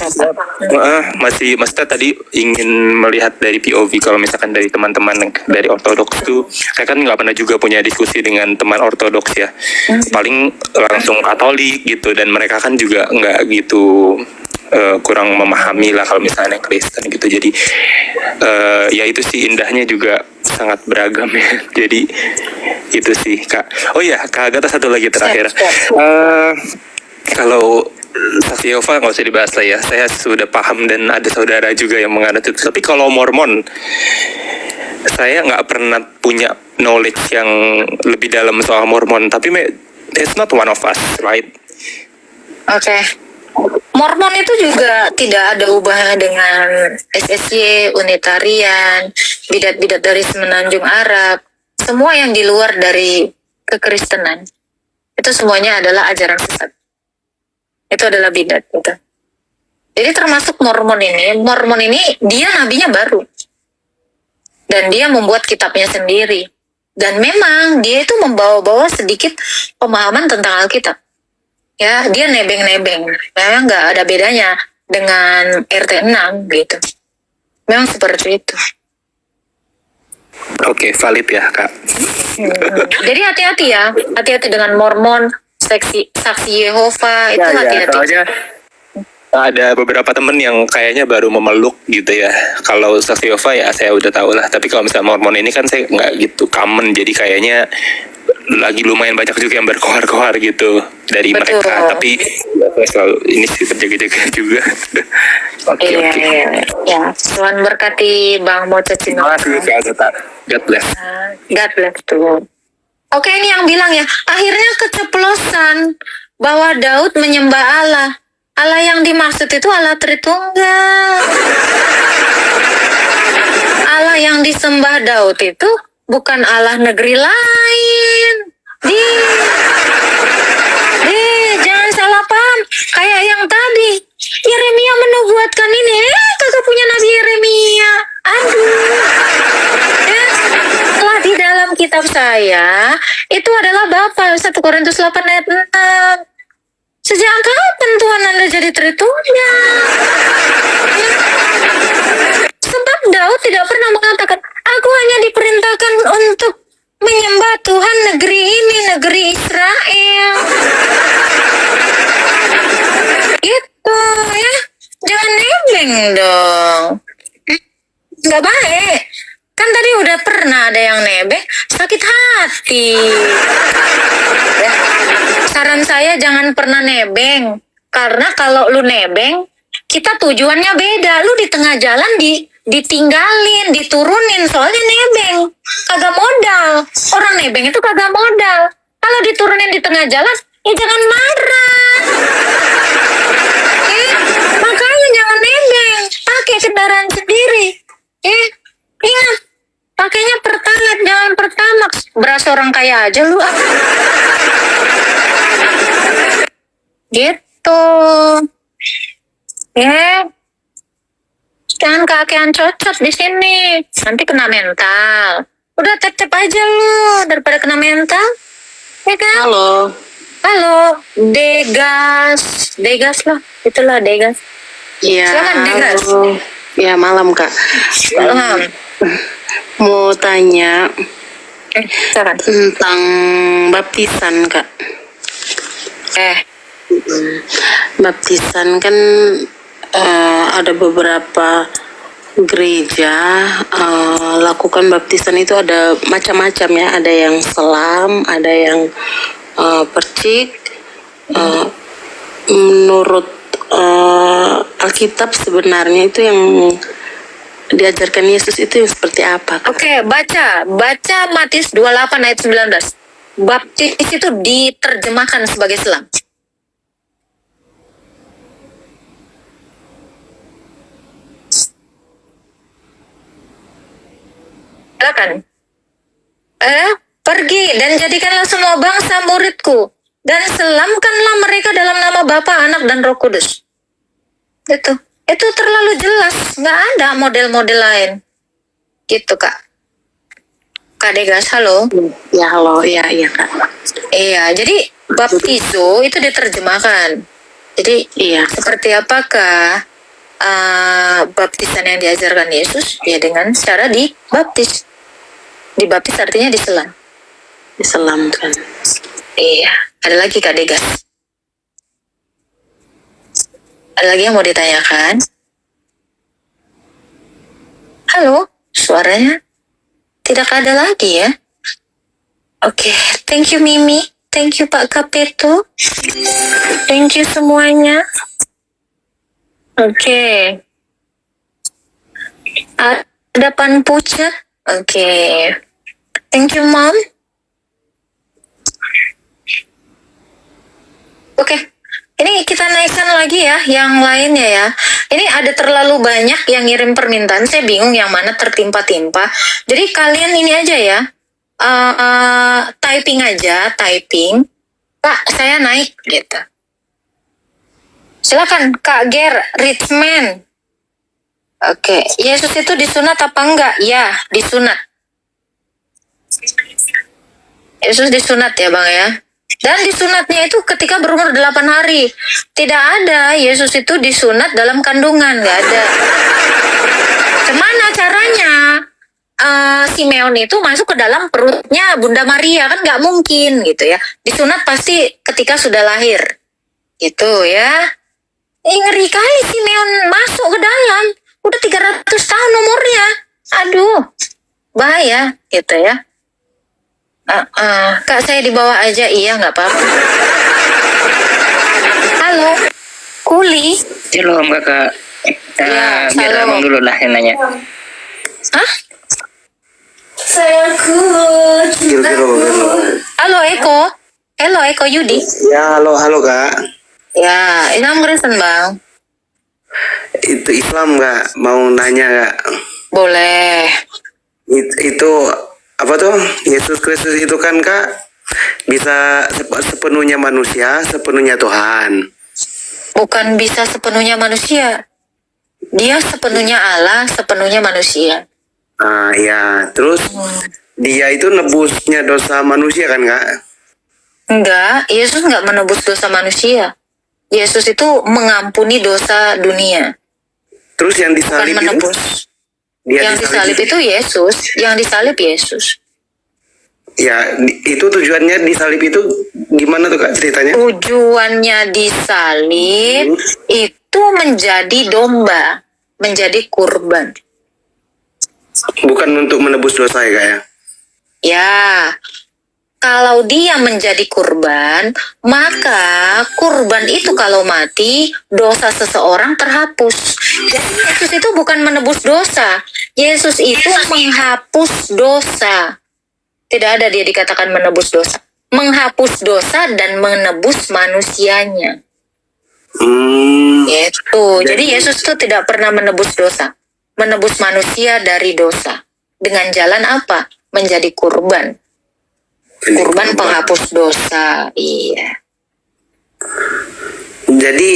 maksudnya tadi ingin melihat dari POV kalau misalkan dari teman-teman dari ortodoks tuh saya kan nggak pernah juga punya diskusi dengan teman ortodoks ya, paling langsung Katolik gitu, dan mereka kan juga nggak gitu kurang memahami lah kalau misalnya Kristen gitu. Jadi ya itu sih indahnya juga sangat beragam ya. Jadi itu sih Kak. Oh ya Kak Agatha, satu lagi terakhir. Kalau saksi Yehova nggak usah dibahas lah ya. Saya sudah paham dan ada saudara juga yang menganut itu. Tapi kalau Mormon, saya nggak pernah punya knowledge yang lebih dalam soal Mormon. Tapi it's not one of us, right? Oke. Mormon itu juga tidak ada hubungannya dengan SSY, Unitarian, bidat-bidat dari Semenanjung Arab. Semua yang di luar dari kekristenan. Itu semuanya adalah ajaran sesat. Itu adalah bidat gitu. Jadi termasuk Mormon ini dia nabinya baru. Dan dia membuat kitabnya sendiri. Dan memang dia itu membawa-bawa sedikit pemahaman tentang Alkitab. Ya, dia nebeng-nebeng. Memang nggak ada bedanya dengan RT 6 gitu. Memang seperti itu. Oke, valid ya Kak. Jadi hati-hati ya. Hati-hati dengan Mormon, saksi Yehova, itu hati-hati. Soalnya ada beberapa temen yang kayaknya baru memeluk gitu ya. Kalau saksi Yehova ya saya udah tahu lah. Tapi kalau misalnya Mormon ini kan saya nggak gitu common. Jadi kayaknya lagi lumayan banyak juga yang berkoar-koar gitu dari Betul. mereka. Tapi saya selalu ini sih berjaga-jaga juga. Oke. Ya, Tuhan berkati Bang Mocacino. Terima kasih Kak Agatha. God bless. God bless tuh. Oke, ini yang bilang ya, akhirnya keceplosan bahwa Daud menyembah Allah. Allah yang dimaksud itu Allah Tritunggal. Allah yang disembah Daud itu bukan Allah negeri lain. Jangan salah paham. Kayak yang tadi, Yeremia menubuatkan ini. Kagak punya Nabi Yeremia. Aduh. Setelah di dalam kitab saya, itu adalah Bapa, 1 Korintus 8 ayat 6. Sejak kapan Tuhan Anda jadi Tritunggal? Sebab Daud tidak pernah mengatakan, aku hanya diperintahkan untuk menyembah Tuhan negeri ini, negeri Israel. Gitu ya. Jangan nebeng dong. Nggak baik. Kan tadi udah pernah ada yang nebeng, sakit hati. Ya. Saran saya jangan pernah nebeng. Karena kalau lu nebeng, kita tujuannya beda. Lu di tengah jalan ditinggalin, diturunin, soalnya nebeng. Kagak modal. Orang nebeng itu kagak modal. Kalau diturunin di tengah jalan, ya jangan marah. Makanya jangan nebeng. Pakai kendaraan sendiri. Ingat. Pakainya Pertalite, jangan Pertamax. Berasa orang kaya aja lu. Gitu. Jangan kakean cocok di sini. Nanti kena mental. Udah tep-tep aja lu daripada kena mental. Ya kan? Halo. Degas lah. Itulah Degas. Iya. Silakan Degas. Ya malam Kak. Malam. Mau tanya Silakan. tentang baptisan Kak. Baptisan kan ada beberapa gereja lakukan baptisan itu ada macam-macam ya, ada yang selam, ada yang percik. Menurut Alkitab sebenarnya itu yang diajarkan Yesus itu yang seperti apa? Oke, baca Matius 28 ayat 19. Baptis itu diterjemahkan sebagai selam. Silakan. Pergi dan jadikanlah semua bangsa muridku dan selamkanlah mereka dalam nama Bapa, Anak dan Roh Kudus. Itu terlalu jelas, nggak ada model-model lain. Gitu Kak. Kak Degas, halo. Ya halo, iya Kak. Iya, jadi baptizo itu diterjemahkan. Jadi seperti apakah baptisan yang diajarkan Yesus? Ya dengan cara dibaptis. Dibaptis artinya diselam. Diselamkan. Iya, ada lagi Kak Degas. Ada lagi yang mau ditanyakan? Halo, suaranya tidak ada lagi ya? Oke, thank you Mimi. Thank you Pak Kapeto. Thank you semuanya. Oke. Ada Pan Puca. Oke. Thank you Mom. Oke. Ini kita naikkan lagi ya, yang lainnya ya. Ini ada terlalu banyak yang ngirim permintaan, saya bingung yang mana tertimpa-timpa. Jadi kalian ini aja ya, typing aja, Kak, saya naik gitu. Silakan Kak Ger, Richman. Oke, Yesus itu disunat apa enggak? Ya, disunat. Yesus disunat ya Bang ya. Dan disunatnya itu ketika berumur 8 hari. Tidak ada Yesus itu disunat dalam kandungan, nggak ada. Gimana caranya? Simeon itu masuk ke dalam perutnya Bunda Maria, kan nggak mungkin gitu ya. Disunat pasti ketika sudah lahir. Gitu ya. Ngeri kali Simeon masuk ke dalam. Udah 300 tahun umurnya. Aduh, bahaya gitu ya. Kak, saya dibawa aja. Iya, nggak apa-apa. Halo, Kuli. Shalom Kakak. Biar abang dulu lah yang nanya. Hah? Sayangku. Halo Eko. Halo Eko Yudi. Ya, halo Kak. Ya, Islam Kristen Bang. Itu Islam nggak? Mau nanya nggak? Boleh. Itu apa tuh? Yesus Kristus itu kan Kak bisa sepenuhnya manusia, sepenuhnya Tuhan. Bukan bisa sepenuhnya manusia. Dia sepenuhnya Allah, sepenuhnya manusia. Ya, terus dia itu nebusnya dosa manusia kan Kak? Enggak, Yesus enggak menebus dosa manusia. Yesus itu mengampuni dosa dunia. Terus yang disalib bukan menebus. Yang disalib itu Yesus, yang disalib Yesus. Ya, itu tujuannya disalib itu gimana tuh Kak ceritanya? Tujuannya disalib itu menjadi domba, menjadi kurban. Bukan untuk menebus dosa ya Kak ya? Ya, kalau dia menjadi kurban, maka kurban itu kalau mati, dosa seseorang terhapus. Jadi Yesus itu bukan menebus dosa. Yesus itu menghapus dosa. Tidak ada dia dikatakan menebus dosa. Menghapus dosa dan menebus manusianya. Gitu. Jadi Yesus itu tidak pernah menebus dosa. Menebus manusia dari dosa. Dengan jalan apa? Menjadi kurban. Kurban penghapus dosa. Iya. Jadi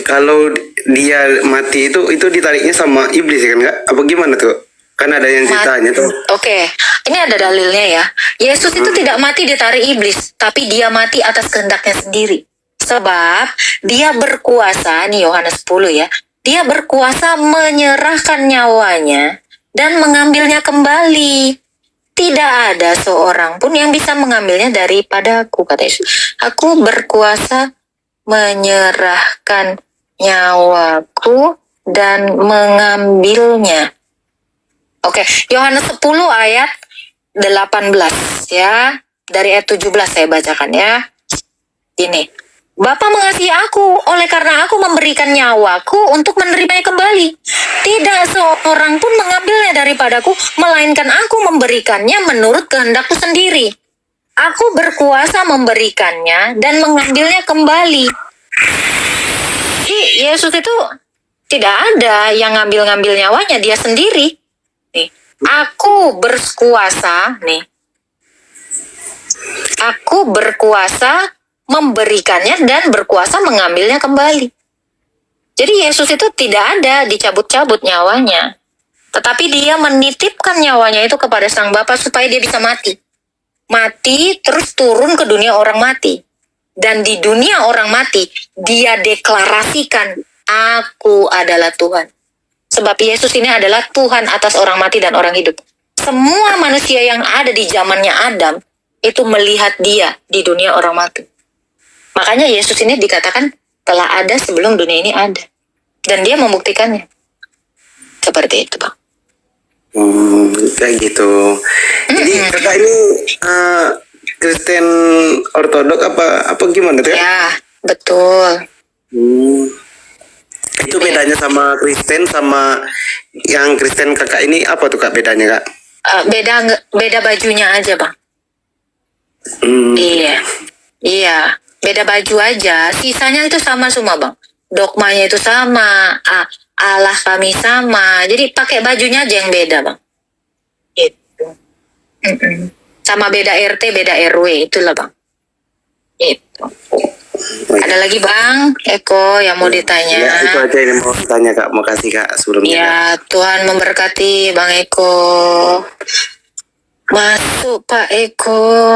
kalau dia mati itu ditariknya sama iblis kan nggak? Apa gimana tuh? Kan ada yang ceritanya tuh. Oke, ini ada dalilnya ya. Yesus itu tidak mati ditarik iblis, tapi dia mati atas kehendaknya sendiri. Sebab dia berkuasa, nih Yohanes 10 ya. Dia berkuasa menyerahkan nyawanya dan mengambilnya kembali. Tidak ada seorang pun yang bisa mengambilnya daripadaku, kata Yesus. Aku berkuasa menyerahkan nyawaku dan mengambilnya. Oke, Yohanes 10 ayat 18 ya. Dari ayat 17 saya bacakan ya. Ini. Bapa mengasihi aku, oleh karena aku memberikan nyawaku untuk menerimanya kembali. Tidak seorang pun mengambilnya daripadaku, melainkan aku memberikannya menurut kehendakku sendiri. Aku berkuasa memberikannya dan mengambilnya kembali. Jadi Yesus itu tidak ada yang ngambil-ngambil nyawanya, dia sendiri. Nih, aku berkuasa, nih. Aku berkuasa memberikannya dan berkuasa mengambilnya kembali. Jadi Yesus itu tidak ada dicabut-cabut nyawanya. Tetapi dia menitipkan nyawanya itu kepada Sang Bapa supaya dia bisa mati. Mati terus turun ke dunia orang mati. Dan di dunia orang mati, dia deklarasikan, aku adalah Tuhan. Sebab Yesus ini adalah Tuhan atas orang mati dan orang hidup. Semua manusia yang ada di zamannya Adam, itu melihat dia di dunia orang mati. Makanya Yesus ini dikatakan telah ada sebelum dunia ini ada. Dan dia membuktikannya. Seperti itu, Bang. Kayak gitu. Jadi kakak ini Kristen Ortodok apa gimana tuh? Ya, betul. Itu bedanya sama Kristen sama yang Kristen kakak ini apa tuh kak bedanya kak? Beda bajunya aja, Bang. Iya. Beda baju aja, sisanya itu sama semua, Bang. Dogmanya itu sama, Allah kami sama. Jadi pakai bajunya aja yang beda, Bang. Gitu. Sama beda RT, beda RW, itulah, Bang. Gitu. Ada lagi, Bang Eko yang mau ditanya? Ya, itu aja yang mau ditanya kak. Makasih kak sebelumnya. Ya, Tuhan memberkati Bang Eko. Masuk Pak Eko.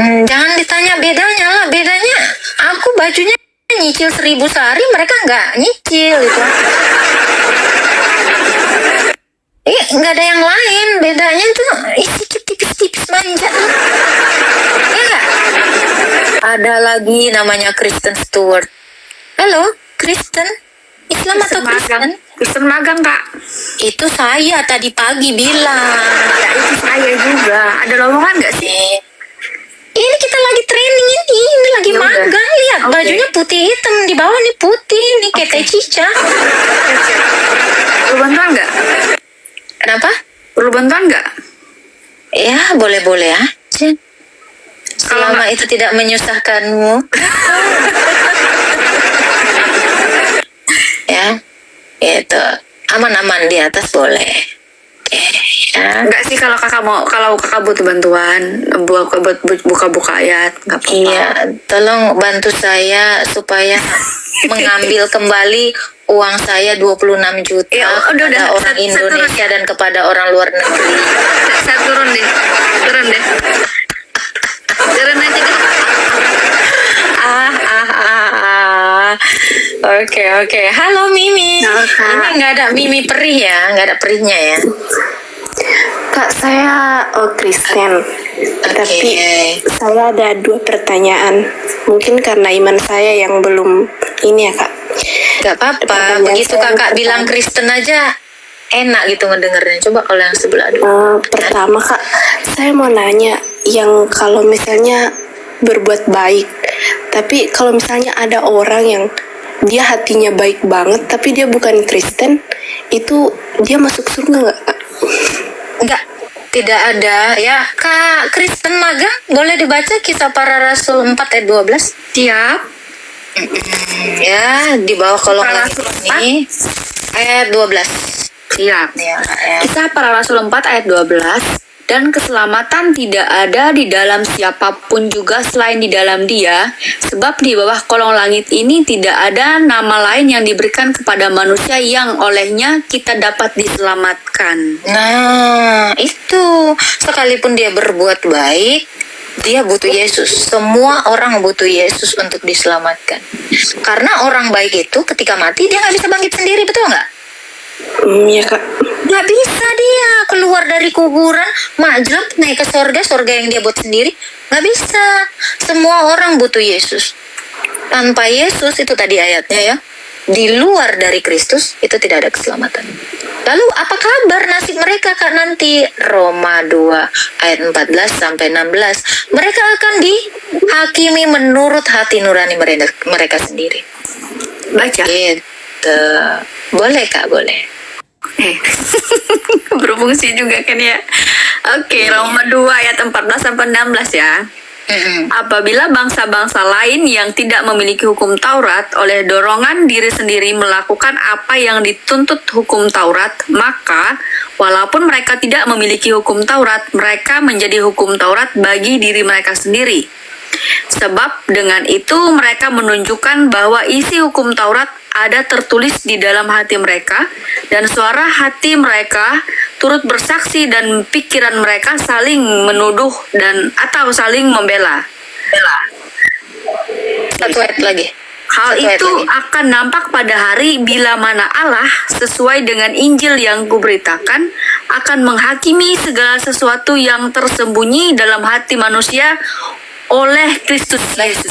Jangan ditanya bedanya lah. Bedanya aku bajunya nyicil 1.000 sehari, mereka nggak nyicil itu. Nggak ada yang lain. Bedanya tuh sedikit tipis-tipis manja. Ya nggak? Ada lagi namanya Kristen Stewart. Halo, Kristen? Islam atau Kristen? Kristen magang, Kak. Itu saya tadi pagi bilang. Ya, itu saya juga. Ada lowongan nggak sih? Ini kita lagi training ini lagi Ya magang. Lihat bajunya putih hitam, di bawah nih putih, nih kayak Teh Cica. Perlu bantuan nggak? Kenapa? Perlu bantuan nggak? Ya, boleh-boleh aja. Selama itu tidak menyusahkanmu. Ya, itu aman-aman di atas boleh. Ya. Enggak sih kalau kakak butuh bantuan buat buka ayat, nggak apa-apa. Iya, tolong bantu saya supaya mengambil kembali uang saya 26 juta Ya, kepada orang Indonesia dan kepada orang luar negeri. Saya turun deh. Turun aja deh. Oke. Halo Mimi. Ini nggak ada Mimi perih ya, nggak ada perihnya ya. Kak, saya Kristen, tapi saya ada 2 pertanyaan. Mungkin karena iman saya yang belum ini ya, Kak. Gak apa-apa, begitu kakak bilang Kristen aja, enak gitu ngedengernya. Coba kalau yang sebelah Pertama Kak, saya mau nanya yang kalau misalnya berbuat baik, tapi kalau misalnya ada orang yang dia hatinya baik banget tapi dia bukan Kristen, itu dia masuk surga nggak Kak? Enggak, tidak ada ya. Kak Kristen magang, boleh dibaca Kisah Para Rasul 4 ayat 12. Siap. Ya, di bawah kolom langit ini ayat 12. Siap. Ya, Kisah Para Rasul 4 ayat 12. Dan keselamatan tidak ada di dalam siapapun juga selain di dalam Dia, sebab di bawah kolong langit ini tidak ada nama lain yang diberikan kepada manusia yang olehnya kita dapat diselamatkan. Nah, itu sekalipun dia berbuat baik, dia butuh Yesus. Semua orang butuh Yesus untuk diselamatkan. Karena orang baik itu ketika mati dia nggak bisa bangkit sendiri, betul nggak? Iya Kak. Nggak bisa dia keluar dari kuburan, majlub naik ke surga yang dia buat sendiri. Nggak bisa. Semua orang butuh Yesus. Tanpa Yesus, itu tadi ayatnya ya, di luar dari Kristus itu tidak ada keselamatan. Lalu apa kabar nasib mereka Kak nanti? Roma 2 ayat 14 sampai 16. Mereka akan dihakimi menurut hati nurani mereka sendiri. Baca. Gitu. Boleh Kak, boleh. Berfungsi juga kan ya. Oke, Roma 2 ayat 14 sampai 16 ya. Apabila bangsa-bangsa lain yang tidak memiliki hukum Taurat oleh dorongan diri sendiri melakukan apa yang dituntut hukum Taurat, maka walaupun mereka tidak memiliki hukum Taurat, mereka menjadi hukum Taurat bagi diri mereka sendiri. Sebab dengan itu mereka menunjukkan bahwa isi hukum Taurat ada tertulis di dalam hati mereka, dan suara hati mereka turut bersaksi dan pikiran mereka saling menuduh dan atau saling membela. Satu ayat lagi. Hal itu akan nampak pada hari bila mana Allah sesuai dengan Injil yang kuberitakan akan menghakimi segala sesuatu yang tersembunyi dalam hati manusia oleh Kristus Yesus.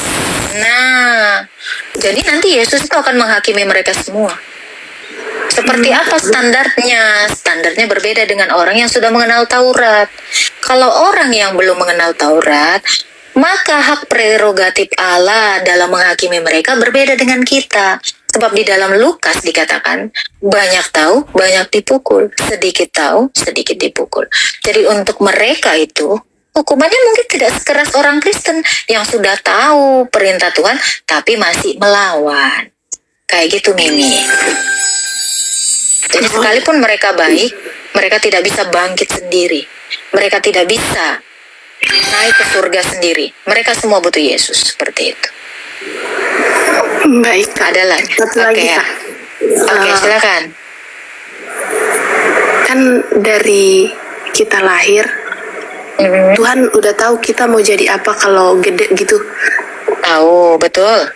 Nah, jadi nanti Yesus itu akan menghakimi mereka semua. Seperti apa standarnya? Standarnya berbeda dengan orang yang sudah mengenal Taurat. Kalau orang yang belum mengenal Taurat, maka hak prerogatif Allah dalam menghakimi mereka berbeda dengan kita. Sebab di dalam Lukas dikatakan, banyak tahu, banyak dipukul. Sedikit tahu, sedikit dipukul. Jadi untuk mereka itu, hukumannya mungkin tidak sekeras orang Kristen yang sudah tahu perintah Tuhan tapi masih melawan. Kayak gitu Mimi. Jadi sekalipun mereka baik, mereka tidak bisa bangkit sendiri. Mereka tidak bisa naik ke surga sendiri. Mereka semua butuh Yesus, seperti itu. Baik Kak. Ada lagi? Satu lagi Kak. Oke, silakan. Kan dari kita lahir, Tuhan udah tahu kita mau jadi apa kalau gede gitu. Tahu, betul.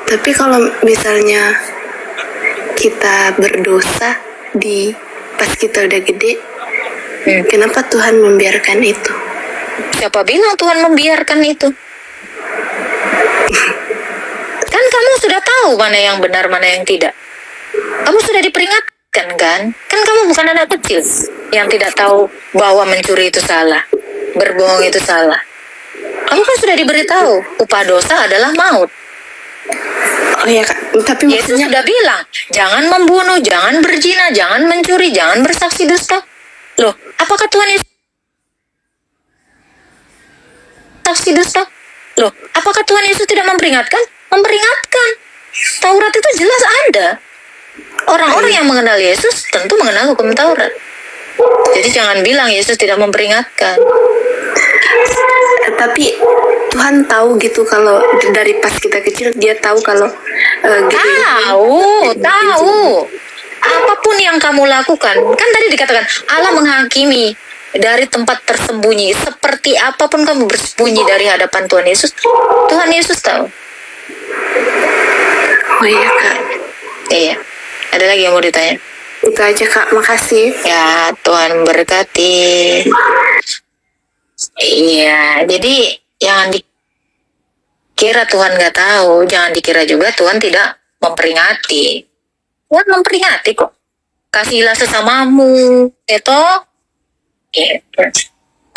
Tapi kalau misalnya kita berdosa pas kita udah gede, kenapa Tuhan membiarkan itu? Siapa bilang Tuhan membiarkan itu? Kan kamu sudah tahu mana yang benar, mana yang tidak. Kamu sudah diperingatkan kan? Kan kamu bukan anak kecil yang tidak tahu bahwa mencuri itu salah, berbohong itu salah. Kamu kan sudah diberitahu, upah dosa adalah maut. Oh ya Kak, tapi Yesus sudah bilang, jangan membunuh, jangan berzina, jangan mencuri, jangan bersaksi dusta. Loh, apakah Tuhan Yesus saksi dusta? Loh, apakah Tuhan Yesus tidak memperingatkan? Memperingatkan. Taurat itu jelas ada. Orang-orang yang mengenal Yesus tentu mengenal hukum Taurat. Jadi jangan bilang Yesus tidak memperingatkan. Tapi Tuhan tahu gitu kalau dari pas kita kecil dia tahu kalau tahu. Apapun yang kamu lakukan, kan tadi dikatakan Allah menghakimi dari tempat tersembunyi. Seperti apapun kamu bersembunyi dari hadapan Tuhan Yesus, Tuhan Yesus tahu. Oh iya Kak. Iya. Ada lagi yang mau ditanya? Itu aja Kak, makasih. Ya, Tuhan berkati. Iya, jadi jangan dikira Tuhan nggak tahu, jangan dikira juga Tuhan tidak memperingati. Tuhan memperingati kok. Kasihlah sesamamu, gitu. Gitu.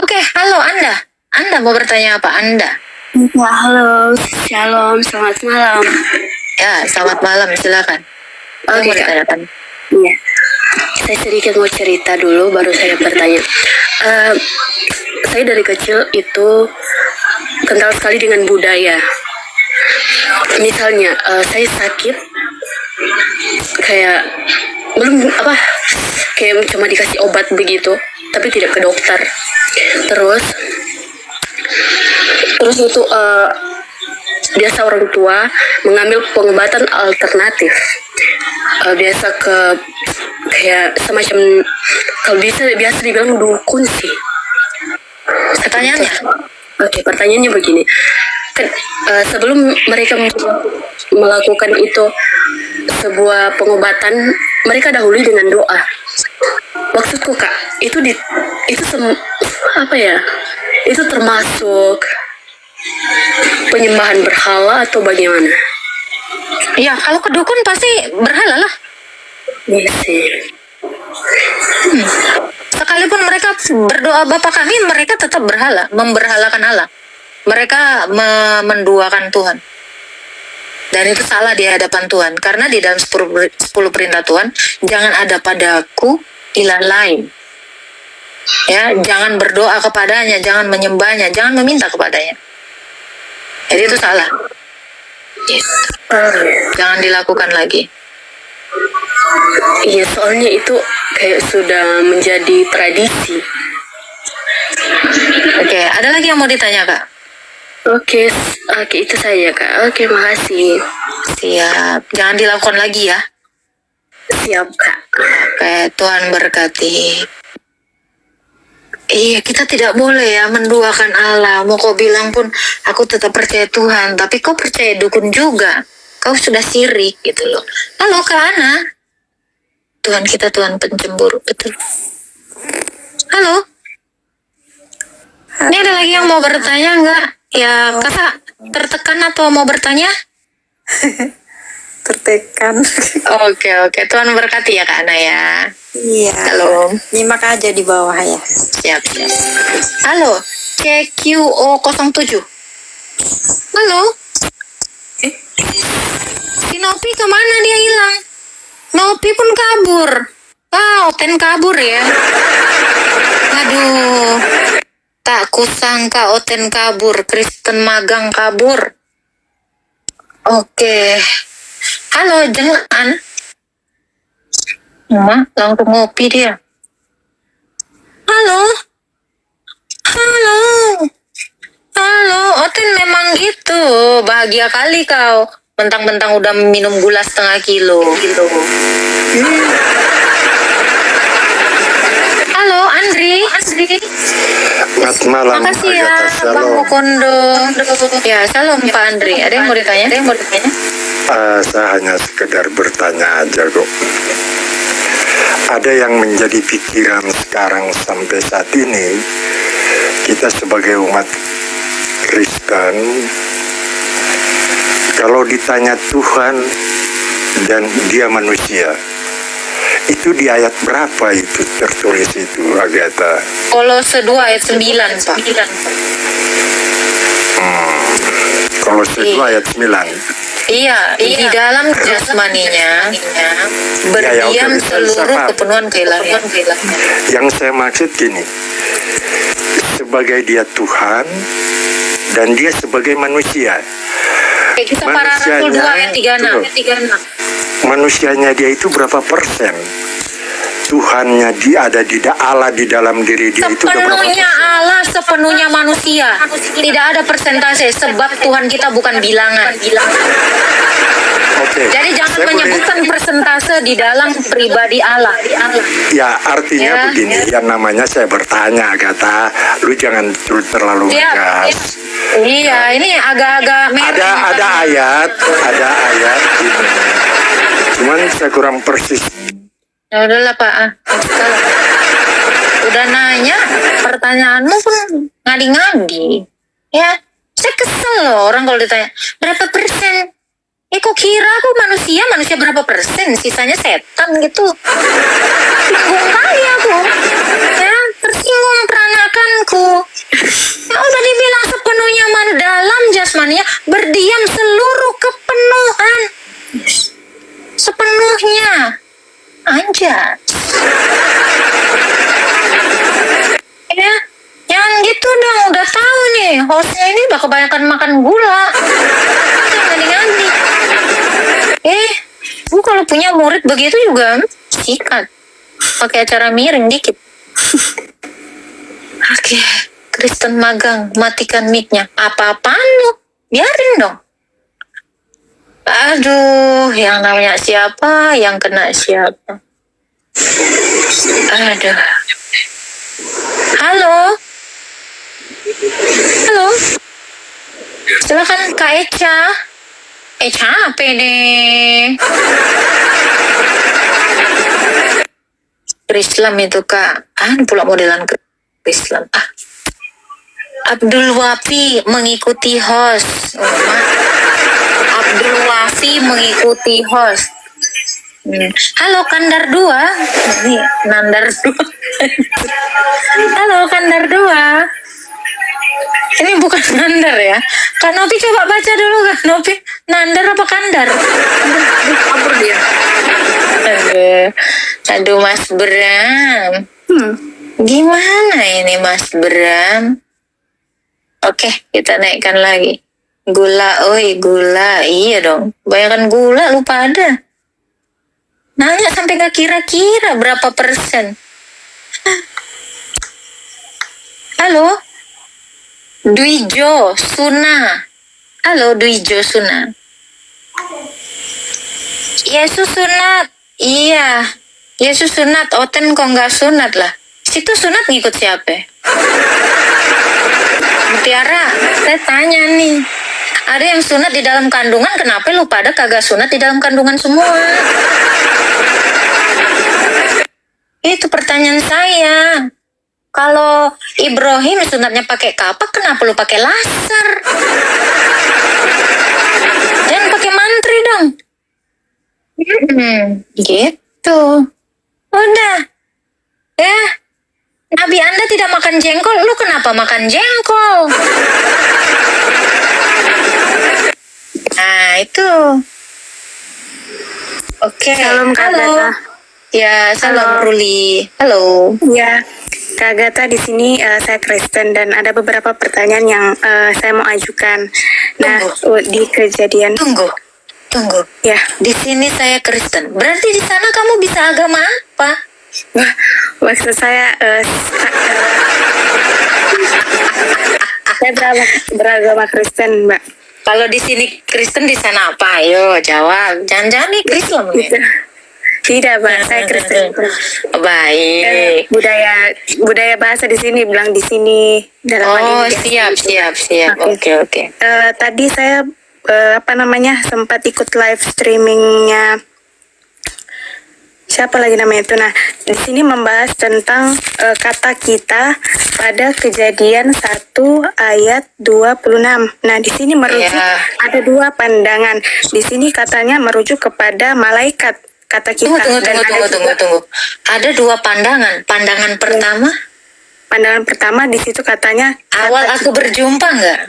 Oke, halo Anda. Anda mau bertanya apa Anda? Ya, halo, shalom, selamat malam. Ya, selamat malam, silakan. Apa yang Oke, mau Kak. ditanyakan? Iya, saya sedikit mau cerita dulu, baru saya bertanya. Saya dari kecil itu kental sekali dengan budaya. Misalnya, saya sakit, kayak belum kayak cuma dikasih obat begitu, tapi tidak ke dokter. Terus itu biasa orang tua mengambil pengobatan alternatif. Biasa ke kayak semacam, kalau biasa dibilang dukun sih. Pertanyaannya? Oke, pertanyaannya begini. Kan sebelum mereka melakukan itu sebuah pengobatan, mereka dahului dengan doa. Maksudku Kak, itu itu termasuk penyembahan berhala atau bagaimana? Ya, kalau ke dukun pasti berhala lah. Iya sih. Sekalipun mereka berdoa Bapa kami, mereka tetap berhala, memberhalakan Allah. Mereka menduakan Tuhan. Dan itu salah di hadapan Tuhan. Karena di dalam 10 perintah Tuhan, jangan ada padaku ilah lain. Ya, jangan berdoa kepadanya, jangan menyembahnya, jangan meminta kepadanya. Jadi itu salah. Gitu. Jangan dilakukan lagi. Iya, soalnya itu kayak sudah menjadi tradisi. Oke, ada lagi yang mau ditanya Kak? Oke, itu saja Kak. Oke, makasih. Siap, jangan dilakukan lagi ya. Siap Kak. Oke, Tuhan berkati. Iya, kita tidak boleh ya menduakan Allah. Mau kau bilang pun, aku tetap percaya Tuhan. Tapi kau percaya dukun juga. Kau sudah sirik gitu loh. Halo Kak Ana. Tuhan kita Tuhan pencemburu, betul. Halo. Ini ada lagi yang mau bertanya enggak? Ya, Kakak tertekan atau mau bertanya? Tertekan. Oke. Tuhan berkati ya Kak Ana ya. Iya. Halo. Nyimak aja di bawah ya. Siap. Halo, CQO07. Halo. Si Nopi kemana dia hilang? Nopi pun kabur. Oten kabur ya. Aduh. Tak kusangka Oten kabur, Kristen magang kabur. Oke. Halo, jenengan. Langsung ngopi dia. Halo, Oten memang gitu. Bahagia kali kau. Mentang-mentang udah minum gula setengah kilo. Halo, Andri. Selamat malam. Makasih ya, Bang Mukondo. Ya, salam Pak Andri. Ada yang mau ditanya? Saya hanya sekedar bertanya aja kok. Ada yang menjadi pikiran sekarang sampai saat ini, kita sebagai umat Kristen, kalau ditanya Tuhan dan dia manusia, itu di ayat berapa itu tertulis itu, Agatha? Kolose 2 ayat 9, Pak. Kolose 2 ayat 9. Iya, di dalam jasmaninya berdiam seluruh kepenuhan keilahian. Yang saya maksud gini, sebagai dia Tuhan dan dia sebagai manusia. Kisah para Rasul 2 ayat 36. Manusianya dia itu berapa persen? Tuhannya dia ada di Allah di dalam diri dia itu berapa Sepenuhnya persen? Allah, sepenuhnya manusia. Tidak ada persentase sebab Tuhan kita bukan bilangan. Oke. Jadi jangan Saya menyebutkan persentase di dalam pribadi Allah. Ya artinya Ya. begini, yang namanya saya bertanya, kata lu jangan terlalu Siap. ngegas. Iya, ini agak-agak merah. Ada ayat gini. Cuman saya kurang persis. Ya udahlah Pak. Kalau udah nanya, pertanyaanmu pun ngadi-ngadi. Ya, saya kesel loh orang kalau ditanya berapa persen. kok kira aku manusia berapa persen, sisanya setan gitu. Bingung kali aku. Ya, tersinggung peranakanku. Ya udah dibilang sepenuhnya dalam jasmaninya, berdiam seluruh kepenuhan. Sepenuhnya. Anjas. Ya, jangan gitu dong, udah tahu nih, hostnya ini udah kebanyakan makan gula. Ngadi-ngadi. Bu kalau punya murid begitu juga sikat. Pakai acara miring dikit. Oke, Kristen magang, matikan mic-nya. Apa-apaan lu? Biarin dong. Aduh, yang namanya siapa, yang kena siapa. Aduh. Halo. Halo. Silakan Kak Eca. Capek deh. Islam itu Kak. Pula modelan Islam. Abdul Wafi mengikuti host. Abdul Wafi mengikuti host. Halo Kandar 2. Ini Nandar 2. Halo Kandar 2. Ini bukan Nandar ya. Kak Nopi coba baca dulu Kak Nopi. Nandar apa Kandar? Kabur dia. Aduh Mas Bram. Gimana ini Mas Bram? Oke, kita naikkan lagi. Gula, gula. Iya dong. Bayangkan gula lu pada. Nanya sampai gak kira-kira berapa persen. Halo? Dwijo Suna. Halo Dwijo Suna. Yesus sunat. Iya. Yesus sunat. Oten kok nggak sunat lah. Situ sunat ngikut siapa? Mutiara, saya tanya nih. Ada yang sunat di dalam kandungan, kenapa lu pada kagak sunat di dalam kandungan semua? Itu pertanyaan saya. Kalau Ibrahim sunatnya pakai kapak, kenapa lu pakai laser? Jangan pakai mantri dong. Gitu. Udah. Ya. Nabi Anda tidak makan jengkol, lu kenapa makan jengkol? Nah, itu. Oke. Salam Kak Halo. Gata. Ya, salam Ruli. Halo. Ya, Kak Gata, di sini saya Kristen dan ada beberapa pertanyaan yang saya mau ajukan. Nah, di kejadian. Tunggu. Ya. Di sini saya Kristen. Berarti di sana kamu bisa agama apa? Wah, maksud saya saya beragama Kristen, Mbak. Kalau di sini Kristen, di sana apa? Ayo jawab. Jangan-jangan nih Kristen nih. Tidak, Mbak. Saya Kristen. Baik. Budaya bahasa di sini bilang di sini dalam hal ini. Siap. Oke. Tadi saya sempat ikut live streamingnya. Siapa lagi namanya itu? Nah, di sini membahas tentang kata kita pada Kejadian 1 ayat 26. Nah, di sini merujuk ada dua pandangan. Di sini katanya merujuk kepada malaikat kata kita. Tunggu. Ada dua pandangan. Pandangan pertama? Pandangan pertama di situ katanya awal aku berjumpa enggak?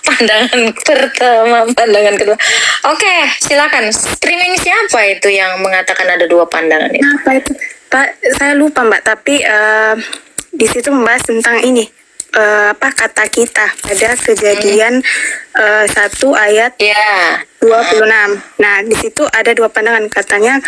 Pandangan pertama, pandangan kedua. Oke, silakan. Streaming siapa itu yang mengatakan ada dua pandangan itu? Apa itu? Pak, saya lupa Mbak, tapi di situ membahas tentang ini. Kata kita pada Kejadian 1 ayat 26. Nah, di situ ada dua pandangan, katanya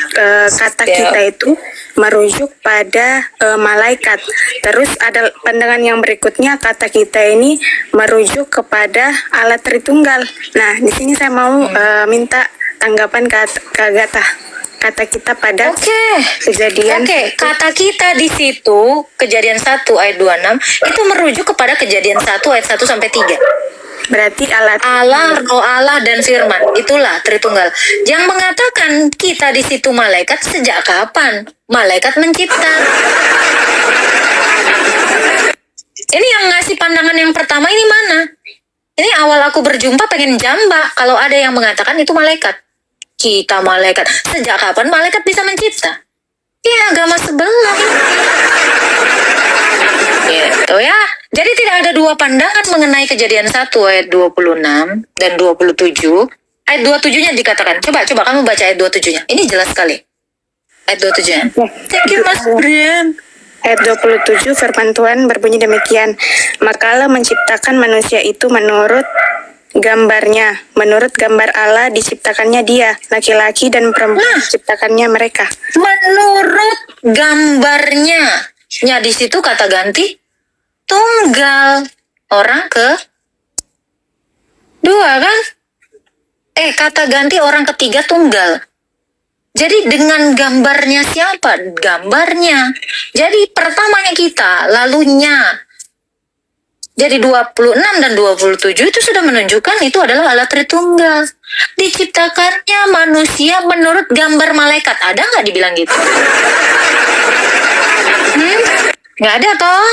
kata kita itu merujuk pada malaikat. Terus ada pandangan yang berikutnya, kata kita ini merujuk kepada Allah Tritunggal. Nah, di sini saya mau minta tanggapan Kak Gata. Kata kita pada Kejadian. Kata kita di situ Kejadian 1 ayat 26 itu merujuk kepada Kejadian 1 ayat 1 sampai 3. Berarti Allah, Roh Allah dan Firman, itulah Tritunggal. Yang mengatakan kita di situ malaikat, sejak kapan malaikat mencipta? Ini yang ngasih pandangan yang pertama ini mana? Ini awal aku berjumpa pengen jambak kalau ada yang mengatakan itu malaikat. Kita malaikat. Sejak kapan malaikat bisa mencipta? Ya agama sebelah. Gitu ya. Jadi tidak ada dua pandangan mengenai Kejadian 1 ayat 26 dan 27. Ayat 27-nya dikatakan. Coba kamu baca ayat 27-nya. Ini jelas sekali. Ayat 27-nya. Thank you Mas Brian. Ayat 27 firman Tuhan berbunyi demikian. Maka Allah menciptakan manusia itu menurut gambarnya. Menurut gambar Allah diciptakannya dia. Laki-laki dan perempuan diciptakannya mereka. Menurut gambarnya. Ya di situ kata ganti tunggal. Orang ke dua kan? Kata ganti orang ketiga tunggal. Jadi dengan gambarnya siapa? Gambarnya. Jadi pertamanya kita, lalunya. Jadi 26 dan 27 itu sudah menunjukkan itu adalah Allah Tritunggal. Diciptakannya manusia menurut gambar malaikat. Ada nggak dibilang gitu? Nggak ada toh?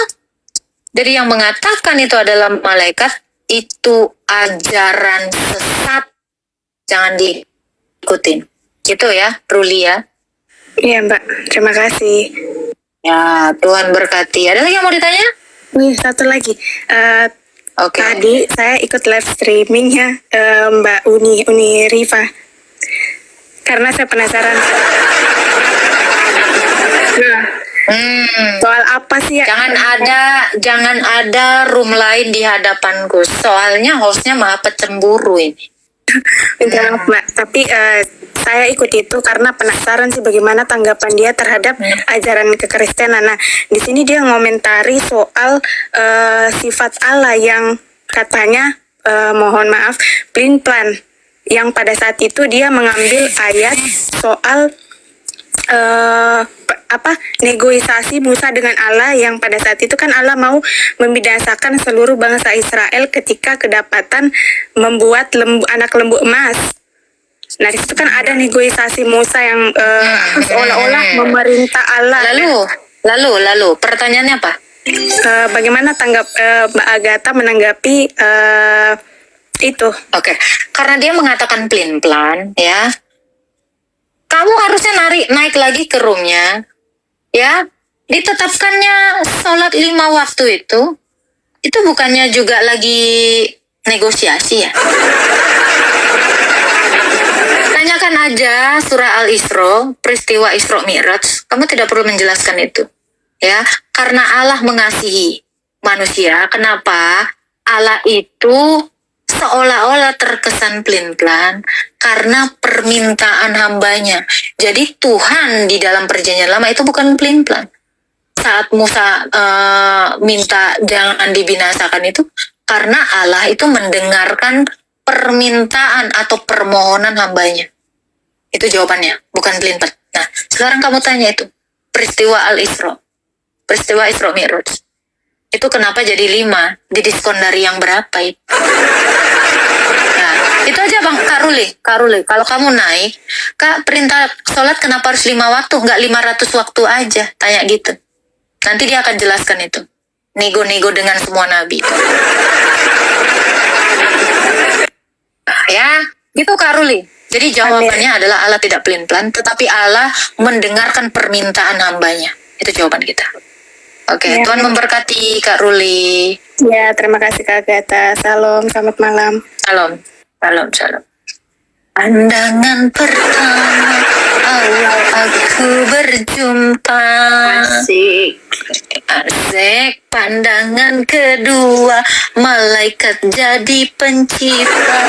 Jadi yang mengatakan itu adalah malaikat, itu ajaran sesat. Jangan diikutin. Gitu ya, Ruli ya. Iya Mbak, terima kasih. Ya, Tuhan berkati. Ada lagi yang mau ditanya? Nih, satu lagi. Tadi saya ikut live streamingnya Mbak Uni Riva. Karena saya penasaran. Soal apa sih ya? Jangan ada room lain di hadapanku. Soalnya hostnya maha pecemburu ini. Minta maaf Mbak, tapi saya ikut itu karena penasaran sih bagaimana tanggapan dia terhadap ajaran kekristenan. Nah, di sini dia ngomentari soal sifat Allah yang katanya mohon maaf pelin-pelan, yang pada saat itu dia mengambil ayat soal negosiasi Musa dengan Allah, yang pada saat itu kan Allah mau membinasakan seluruh bangsa Israel ketika kedapatan membuat anak lembu emas. Nah, di situ kan ada negosiasi Musa yang seolah-olah memerintah Allah. Lalu pertanyaannya apa? Bagaimana Mbak Agatha menanggapi itu? Oke, karena dia mengatakan pelin-pelan ya. Kamu harusnya naik lagi ke roomnya, ya. Ditetapkannya sholat 5 waktu itu bukannya juga lagi negosiasi ya? Tanyakan aja surah Al-Isra, peristiwa Isra Mi'raj. Kamu tidak perlu menjelaskan itu, ya. Karena Allah mengasihi manusia. Kenapa? Allah itu seolah-olah terkesan pelin-pelan karena permintaan hambanya. Jadi Tuhan di dalam perjanjian lama itu bukan pelin-pelan. Saat Musa minta jangan dibinasakan itu karena Allah itu mendengarkan permintaan atau permohonan hambanya. Itu jawabannya, bukan pelin-pelan. Nah, sekarang kamu tanya itu, peristiwa Al-Isra, peristiwa Isra Mi'raj. Itu kenapa jadi 5? Didiskon dari yang berapa itu? Nah, itu aja Bang Kak Ruli. Kalau kamu naik, Kak perintah sholat kenapa harus 5 waktu? Nggak 500 waktu aja? Tanya gitu. Nanti dia akan jelaskan itu. Nego-nego dengan semua nabi. Ya, gitu Kak Ruli. Jadi jawabannya adalah Allah tidak pelin-pelan, tetapi Allah mendengarkan permintaan hambanya. Itu jawaban kita. Oke, Ya. Tuhan memberkati Kak Ruli. Ya, terima kasih Kak Agatha. Salam, selamat malam. Salam. Pandangan pertama awal aku berjumpa. Asik. Pandangan kedua malaikat jadi pencipta.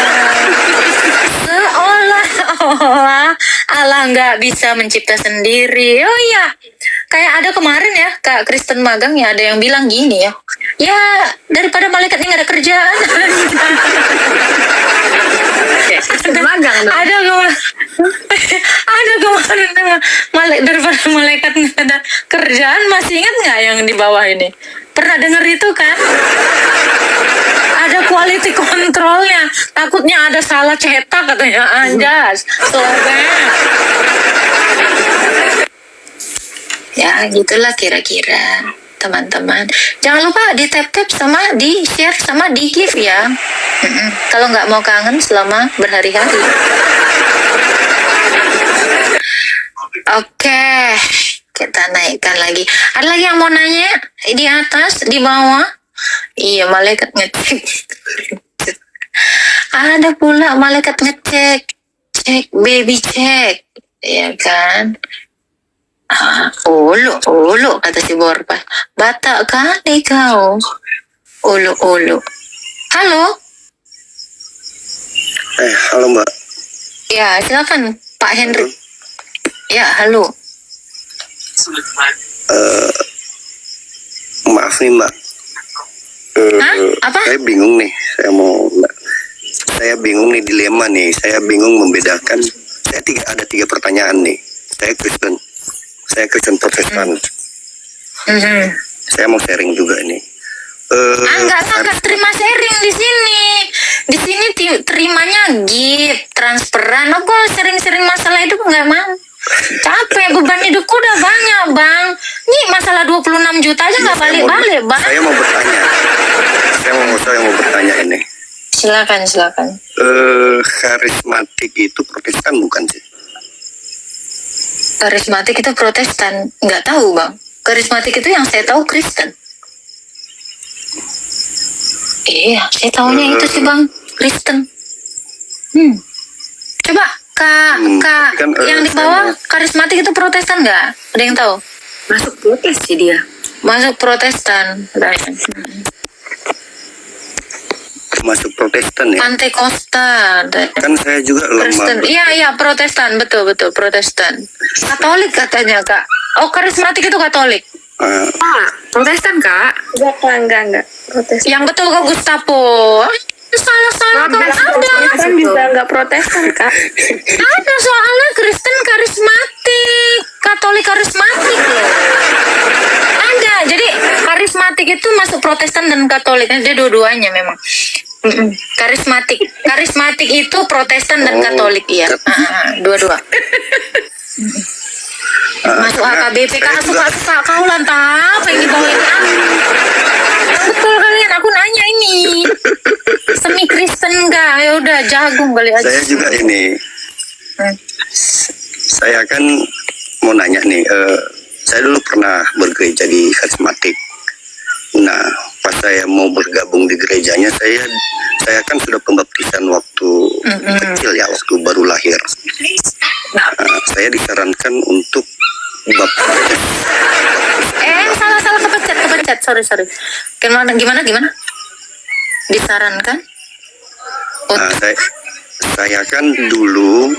Seolah-olah Allah nggak bisa mencipta sendiri. Oh iya, kayak ada kemarin ya Kak Kristen magang ya, ada yang bilang gini ya. Ya daripada malaikatnya nggak ada kerjaan. Ada kemarin daripada malaikat nggak ada kerjaan. Masih ingat nggak yang di bawah ini? Pernah dengar itu kan? Ada quality controlnya. Takutnya ada salah cetak katanya. Anjas, slogan. Ya gitulah kira-kira. teman-teman. Jangan lupa di tap-tap sama di share sama di give ya. Kalau nggak mau kangen selama berhari-hari. Oke, kita naikkan lagi. Ada lagi yang mau nanya? Di atas, di bawah? Iya, malaikat ngecek. Ada pula malaikat ngecek. Cek, baby cek. Ya kan? Ulu, kata si Borpa. Batak kali kau. Ulu. Halo? Halo Mbak. Ya, silakan Pak Henry. Ya, halo. Maaf nih Mbak. Apa? Saya bingung nih dilema nih. Saya bingung membedakan. Ada tiga pertanyaan nih. Saya Kristen Protestan. Saya mau sharing juga nih. Enggak terima sharing di sini. Di sini terimanya gift, transferan. Aku sering-sering masalah hidup nggak mau. Capek, beban hidupku udah banyak, Bang. Nih masalah 26 juta aja nggak balik-balik, Bang. Saya mau bertanya ini. Silakan. Karismatik itu Protestan bukan sih? Karismatik itu Protestan. Nggak tahu, Bang. Karismatik itu yang saya tahu Kristen. Iya, saya tahunya itu sih, Bang. Kristen. Coba, Kak, yang di bawah karismatik itu Protestan nggak? Ada yang tahu? Masuk protes sih dia. Masuk Protestan. Masuk Protestan ya? Pantekosta. Kan saya juga Kristen. Iya, Protestan. Betul, Protestan. Katolik katanya, Kak. Oh, karismatik itu Katolik. Protestan, Kak? Enggak. Protestan. Yang betul Kak Gustavo. Salah kan ada. Kan juga enggak Protestan, Kak. Ada soalnya Kristen karismatik, Katolik karismatik loh. Ada. Jadi karismatik itu masuk Protestan dan Katolik. Dia dua-duanya memang. Karismatik itu Protestan dan Katolik, iya. Dua-dua. Masuk HKBP, Kak suka kau lantap yang dibawain yang betul kalian, aku nanya ini semi Kristen enggak? Ya udah jagung kali aja. Saya juga ini. Saya kan mau nanya nih, saya dulu pernah bergereja di karismatik. Nah, pas saya mau bergabung di gerejanya, saya kan sudah pembaptisan waktu kecil ya, waktu baru lahir. Saya disarankan untuk baptis. Salah kepencet. Sorry. Gimana? Disarankan? Nah, saya kan dulu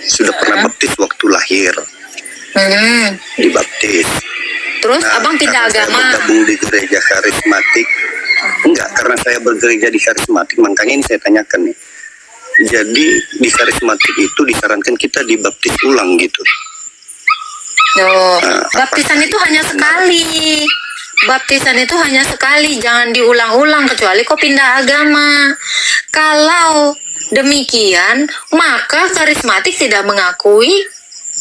sudah pernah baptis waktu lahir. Dibaptis. Terus abang pindah agama? Saya bergabung di gereja karismatik. Enggak, karena saya bergereja di karismatik, makanya ini saya tanyakan nih. Jadi di karismatik itu disarankan kita dibaptis ulang gitu. Baptisan itu hanya sekali. Baptisan itu hanya sekali, jangan diulang-ulang kecuali kau pindah agama. Kalau demikian, maka karismatik tidak mengakui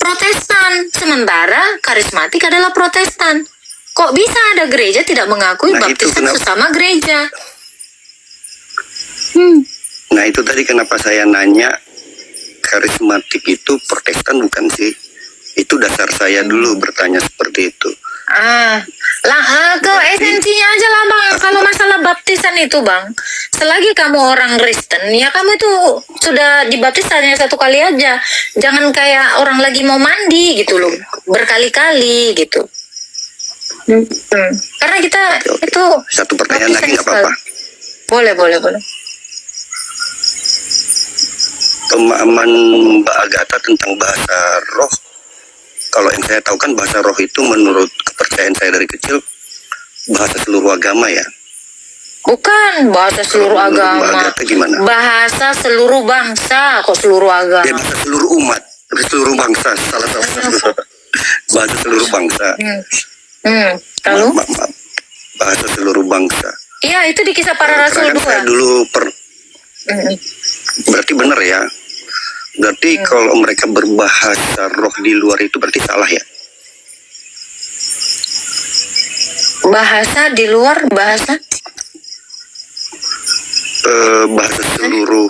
Protestan, sementara karismatik adalah Protestan. Kok bisa ada gereja tidak mengakui baptisan sesama gereja? Nah itu tadi kenapa saya nanya karismatik itu Protestan bukan sih? Itu dasar saya dulu bertanya seperti itu. Ke esensinya aja lah Bang. Kalau masalah baptisan itu Bang, selagi kamu orang Kristen, ya kamu itu sudah dibaptis hanya satu kali aja. Jangan kayak orang lagi mau mandi gitu loh, berkali-kali gitu. Karena kita itu satu pertanyaan lagi nggak apa-apa. Boleh. Pemahaman Mbak Agatha tentang bahasa roh. Kalau yang saya tahu kan bahasa roh itu menurut kepercayaan saya dari kecil bahasa seluruh agama ya. Bukan bahasa seluruh agama. Bahasa seluruh bangsa, kok seluruh agama. Ya bahasa seluruh umat, seluruh bangsa, salah satu. Bahasa seluruh bangsa. Lalu? Maaf. Bahasa seluruh bangsa. Iya, itu di Kisah Para Rasul 2. Saya dulu berarti benar ya. Berarti kalau mereka berbahasa roh di luar itu berarti salah ya? Bahasa di luar bahasa? Bahasa seluruh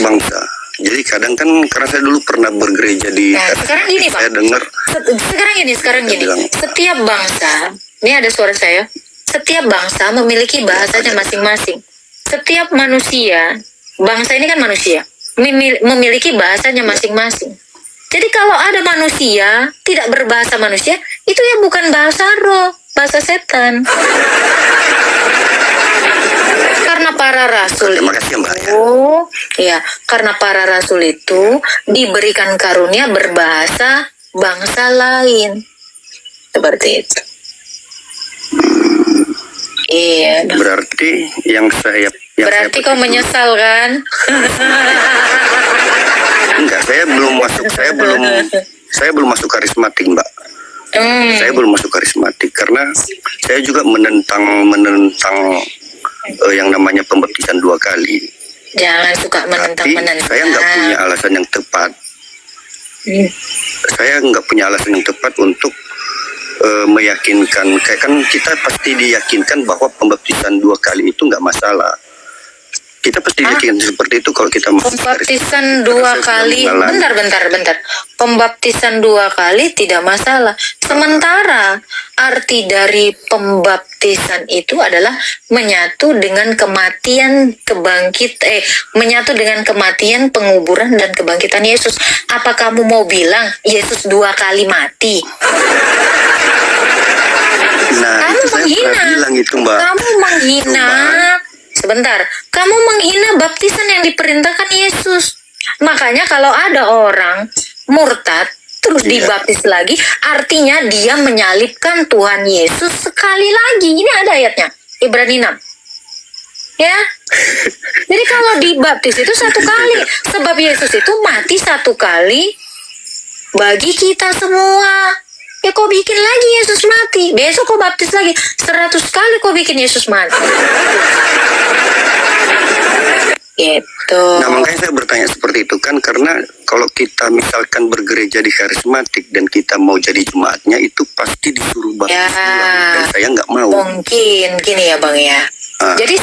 bangsa. Jadi kadang kan karena saya dulu pernah bergereja di Sekarang gini Pak. saya dengar Sekarang gini. Setiap bangsa, ini ada suara saya. Setiap bangsa memiliki bahasanya masing-masing. Setiap manusia, bangsa ini kan manusia, memiliki bahasanya masing-masing. Jadi kalau ada manusia tidak berbahasa manusia, itu ya bukan bahasa roh, bahasa setan. Karena para rasul karena para rasul itu diberikan karunia berbahasa bangsa lain. Seperti itu. Iya. Berarti berarti kau menyesal kan? Enggak, saya belum masuk karismatik, Mbak. Saya belum masuk karismatik karena saya juga menentang yang namanya pembaptisan 2 kali. Jangan suka Tapi saya nggak punya alasan yang tepat. Saya nggak punya alasan yang tepat untuk meyakinkan. Kayak kan kita pasti diyakinkan bahwa pembaptisan 2 kali itu nggak masalah. Kita pasti diyakinkan seperti itu kalau kita masuk pembaptisan 2 kali. Bentar. Pembaptisan 2 kali tidak masalah. Sementara arti dari pembaptisan itu adalah menyatu dengan kematian menyatu dengan kematian, penguburan dan kebangkitan Yesus. Apa kamu mau bilang Yesus 2 kali mati? Nah, kamu itu saya pernah bilang itu, Mbak. Kamu menghina. Sebentar, kamu menghina baptisan yang diperintahkan Yesus. Makanya kalau ada orang murtad terus dibaptis lagi, artinya dia menyalibkan Tuhan Yesus sekali lagi. Ini ada ayatnya, Ibrani 6. Ya. Jadi kalau dibaptis itu 1 kali, sebab Yesus itu mati 1 kali bagi kita semua. Ya kau bikin lagi Yesus mati, besok kau baptis lagi 100 kali kau bikin Yesus mati. Gitu. Nah, makanya saya bertanya seperti itu kan, karena kalau kita misalkan bergereja di karismatik dan kita mau jadi jemaatnya, itu pasti disuruh baptis ulang, dan saya nggak mau. Mungkin gini ya Bang ya. Jadi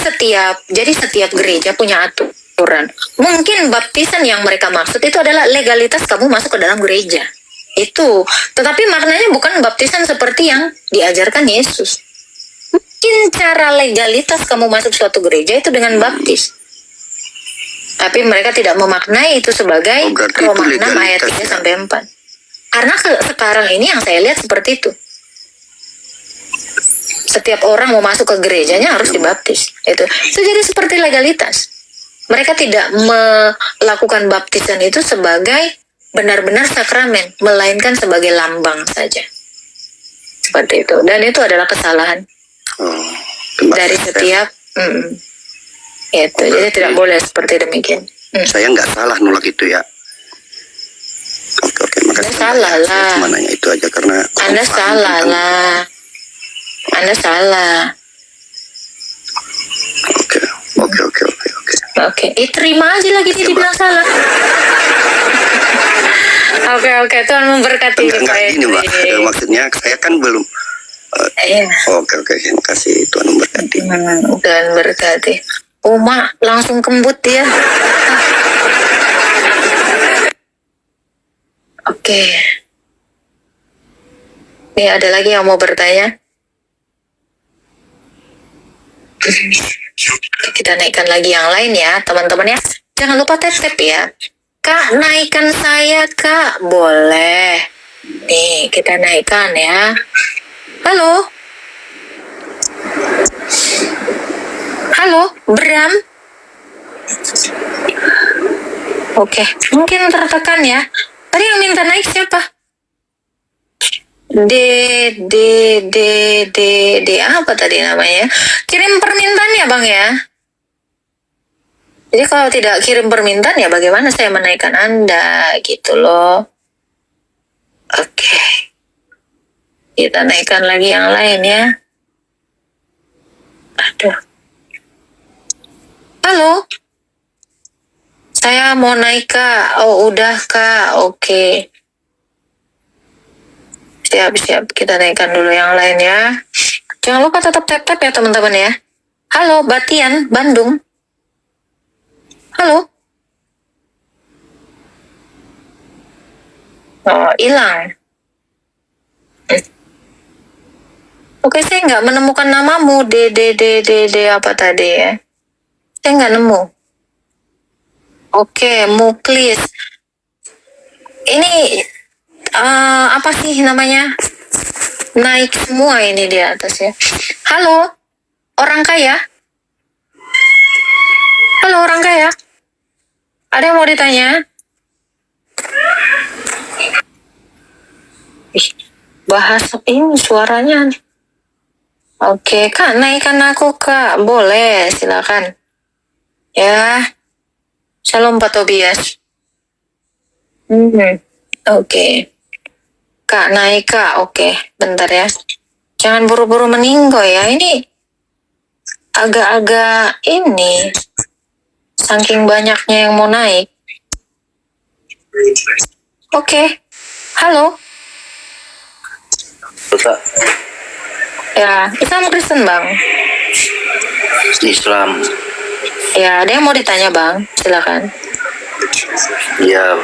setiap gereja punya aturan. Mungkin baptisan yang mereka maksud itu adalah legalitas kamu masuk ke dalam gereja. Itu, tetapi maknanya bukan baptisan seperti yang diajarkan Yesus. Mungkin cara legalitas kamu masuk suatu gereja itu dengan baptis. Tapi mereka tidak memaknai itu sebagai Roma 6 ayat 3 sampai 4. Karena sekarang ini yang saya lihat seperti itu. Setiap orang mau masuk ke gerejanya harus dibaptis. Itu jadi seperti legalitas. Mereka tidak melakukan baptisan itu sebagai benar-benar sakramen, melainkan sebagai lambang saja. Seperti itu. Dan itu adalah kesalahan dari setiap itu. Jadi tidak boleh seperti demikian. Saya nggak salah nolak itu ya. Oke, makasih. Salah lah. Saya cuma nanya itu aja karena Anda salah lah. Anda salah. Oke, terima aja lagi dia dibilang salah. Oke, Tuhan memberkati. Enggak gini, Mbak. Maksudnya saya kan belum. Oke, terima kasih, Tuhan memberkati. Tuhan berkati. Uma langsung kembut dia. Oke. Nih ada lagi yang mau bertanya? Kita naikkan lagi yang lain ya, teman-teman ya. Jangan lupa tap-tap ya. Kak, naikkan saya, Kak. Boleh. Nih, kita naikkan ya. Halo? Halo, Bram? Oke, mungkin tertekan ya. Tadi yang minta naik siapa? D apa tadi namanya? Kirim permintaan ya Bang ya. Jadi kalau tidak kirim permintaan ya bagaimana saya menaikkan Anda gitu loh. Oke. Kita naikkan lagi yang lain ya. Aduh. Halo. Saya mau naik Kak. Oh udah Kak. Oke. Siap. Kita naikkan dulu yang lain ya. Jangan lupa tetap tap-tap ya teman-teman ya. Halo, Batian, Bandung. Halo. Oh, hilang. Oke, saya nggak menemukan namamu. D apa tadi ya? Saya nggak nemu. Oke, Muklis. Ini apa sih namanya? Naik semua ini di atas ya. Halo, orang kaya. Halo, orang kaya. Ada yang mau ditanya? Bahas ini suaranya. Oke, Kak, naikkan aku, Kak. Boleh, silakan. Ya. Shalom, Pak Tobias. Oke. Kak, naik, Kak. Oke, bentar ya. Jangan buru-buru meninggoy ya. Ini agak-agak ini. Saking banyaknya yang mau naik. Oke. Halo. Kak, Ya, Islam Kristen, Bang. Islam. Ya, ada yang mau ditanya, Bang? Silakan. Ya,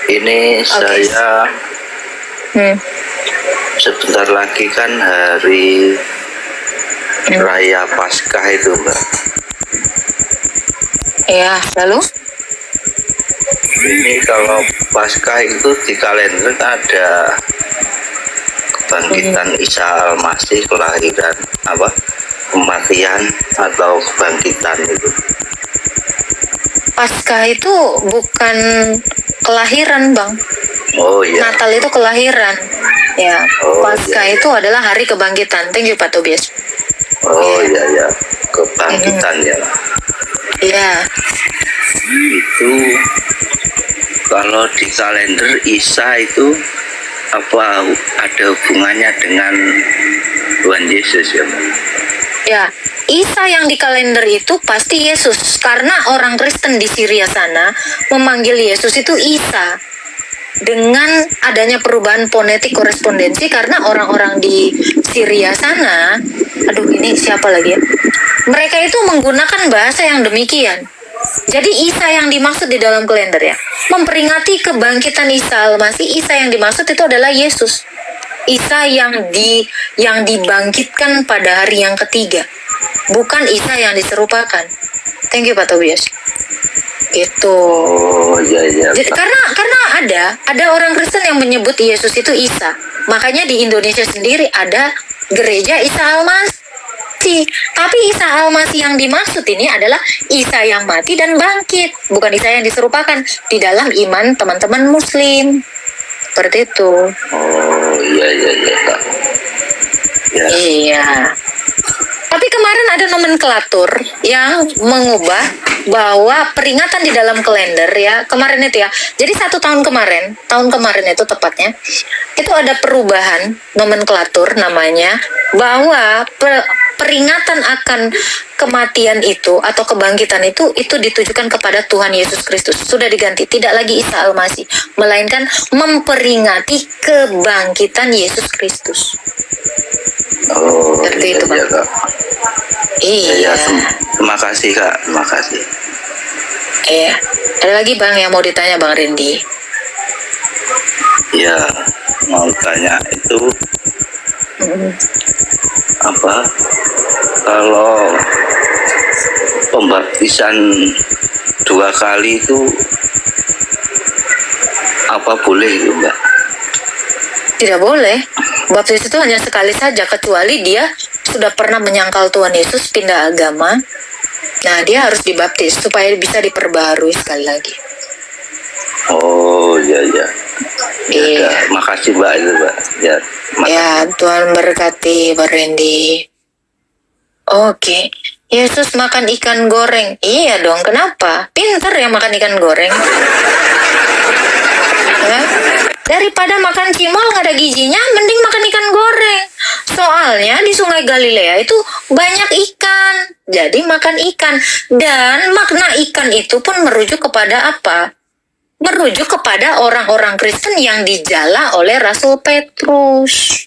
ini saya sebentar lagi kan hari Raya Paskah itu, Mbak. Ya, lalu? Ini kalau Paskah itu di kalender ada kebangkitan Isa Al-Masih, kelahiran kematian atau kebangkitan itu. Paskah itu bukan kelahiran, Bang. Oh iya. Natal itu kelahiran. Ya, Paskah itu adalah hari kebangkitan. Thank you, Pak Tobias. Oh iya, kebangkitan ya. Iya. Itu kalau di kalender Isa itu apa ada hubungannya dengan Tuhan Yesus ya, Mbak? Ya, Isa yang di kalender itu pasti Yesus. Karena orang Kristen di Syria sana memanggil Yesus itu Isa. Dengan adanya perubahan fonetik korespondensi karena orang-orang di Syria sana, aduh ini siapa lagi ya? Mereka itu menggunakan bahasa yang demikian. Jadi Isa yang dimaksud di dalam kalender ya, memperingati kebangkitan Isa Al-Masih. Isa yang dimaksud itu adalah Yesus. Isa yang dibangkitkan pada hari yang ketiga, bukan Isa yang diserupakan. Thank you, Pak Tobias. Itu. Oh iya. Karena ada orang Kristen yang menyebut Yesus itu Isa. Makanya di Indonesia sendiri ada gereja Isa Al-Masih. Tapi Isa Al-Masih yang dimaksud ini adalah Isa yang mati dan bangkit, bukan Isa yang diserupakan di dalam iman teman-teman Muslim. Seperti itu. Oh iya, Kak. Ya. Iya. Tapi kemarin ada nomenklatur yang mengubah bahwa peringatan di dalam kalender ya, kemarin itu ya. Jadi tahun kemarin itu tepatnya, itu ada perubahan nomenklatur namanya, bahwa peringatan akan kematian itu atau kebangkitan itu ditujukan kepada Tuhan Yesus Kristus. Sudah diganti, tidak lagi Isa Al-Masih, melainkan memperingati kebangkitan Yesus Kristus. Oh, seperti itu, Pak. Kak. Iya. Terima kasih, Kak. Terima kasih. Iya. Ada lagi, Bang, yang mau ditanya, Bang Rindi? Ya, mau tanya itu kalau pembaptisan 2 kali itu apa boleh itu, Mbak? Tidak boleh. Baptis itu hanya sekali saja, kecuali dia sudah pernah menyangkal Tuhan Yesus, pindah agama. Nah, dia harus dibaptis supaya bisa diperbaharui sekali lagi. Oh iya. Iya. Makasih, Mbak, itu, Mbak. Ya, ya, Tuhan berkati, Pak Randy. Oke. Yesus makan ikan goreng. Iya dong, kenapa? Pinter ya makan ikan goreng. Ya? Daripada makan cimol nggak ada gizinya, mending makan ikan goreng. Soalnya di Sungai Galilea itu banyak ikan, jadi makan ikan. Dan makna ikan itu pun merujuk kepada apa? merujuk kepada orang-orang Kristen yang dijala oleh Rasul Petrus.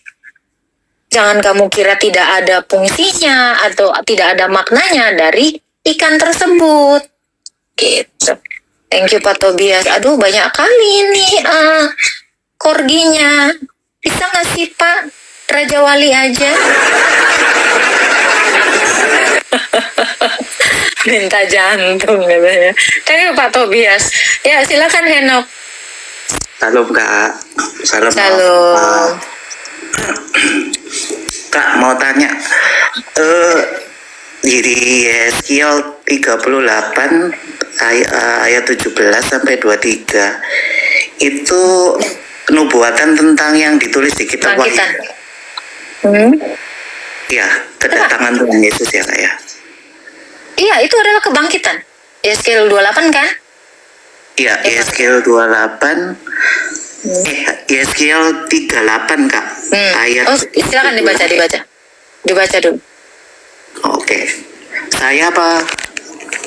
Jangan kamu kira tidak ada fungsinya atau tidak ada maknanya dari ikan tersebut. Gitu. Thank you Pak Tobias. Aduh banyak kali ini korginya. Bisa nggak sih Pak Raja Wali aja? Minta jantung katanya. Thank you Pak Tobias. Ya silakan Henok. Salam Kak. Salam. Kak mau tanya, di Yeskiel 38 ayat 17 sampai 23 itu nubuatan tentang yang ditulis di kitab Wahyu. Ya, kedatangan Tuhan Yesus ya Kak ya. Iya, itu adalah kebangkitan. Yeskiel 28 kan? Iya, Yeskiel 28. Yeskiel 38 Kak. Ayat. Oh, silakan dibaca dulu. Oke. Saya apa?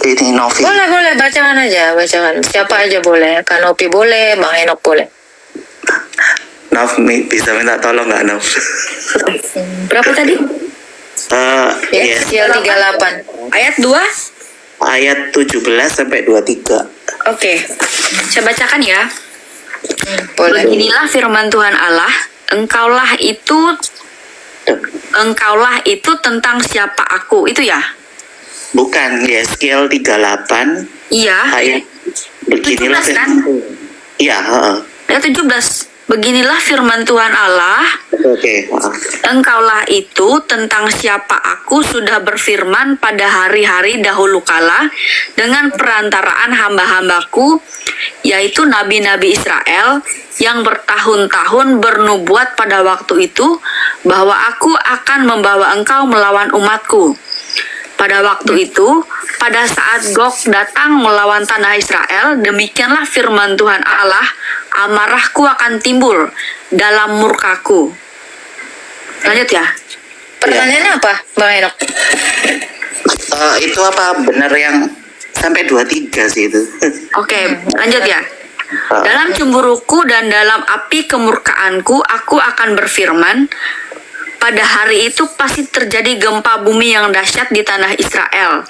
Ini Novi. Boleh, bacakan aja. Siapa aja boleh. Kanopi boleh, Bang Enok boleh. Nov, bisa minta tolong nggak Nov? Berapa tadi? Yeskiel 38. Ayat 2? Ayat 17 sampai 23. Oke. Saya bacakan ya. Boleh. Beginilah firman Tuhan Allah, engkaulah itu tentang siapa aku, itu ya? Bukan, Yeskiel 38. Iya. Ayat beginilah 17 kan? Iya, Ayat 17. Beginilah firman Tuhan Allah. Oke. Engkaulah itu tentang siapa aku sudah berfirman pada hari-hari dahulu kala dengan perantaraan hamba-hambaku, yaitu nabi-nabi Israel yang bertahun-tahun bernubuat pada waktu itu bahwa aku akan membawa engkau melawan umatku. Pada waktu itu, pada saat Gog datang melawan tanah Israel, demikianlah firman Tuhan Allah, amarahku akan timbul dalam murkaku. Lanjut ya. Pertanyaannya apa, Bang Enok? Itu apa benar yang sampai 23 sih itu? Oke, lanjut ya. Dalam cemburuku dan dalam api kemurkaanku, aku akan berfirman, pada hari itu pasti terjadi gempa bumi yang dahsyat di tanah Israel.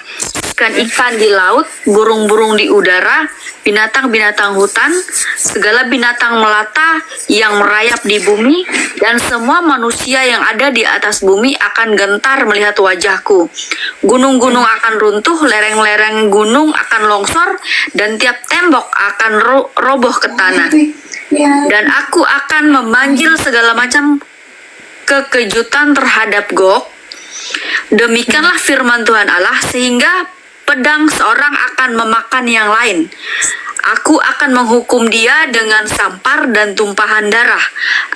Ikan-ikan di laut, burung-burung di udara, binatang-binatang hutan, segala binatang melata yang merayap di bumi, dan semua manusia yang ada di atas bumi akan gentar melihat wajahku. Gunung-gunung akan runtuh, lereng-lereng gunung akan longsor, dan tiap tembok akan roboh ke tanah. Dan aku akan memanggil segala macam kekejutan terhadap Gog. Demikianlah firman Tuhan Allah, sehingga pedang seorang akan memakan yang lain. Aku akan menghukum dia dengan sampar dan tumpahan darah.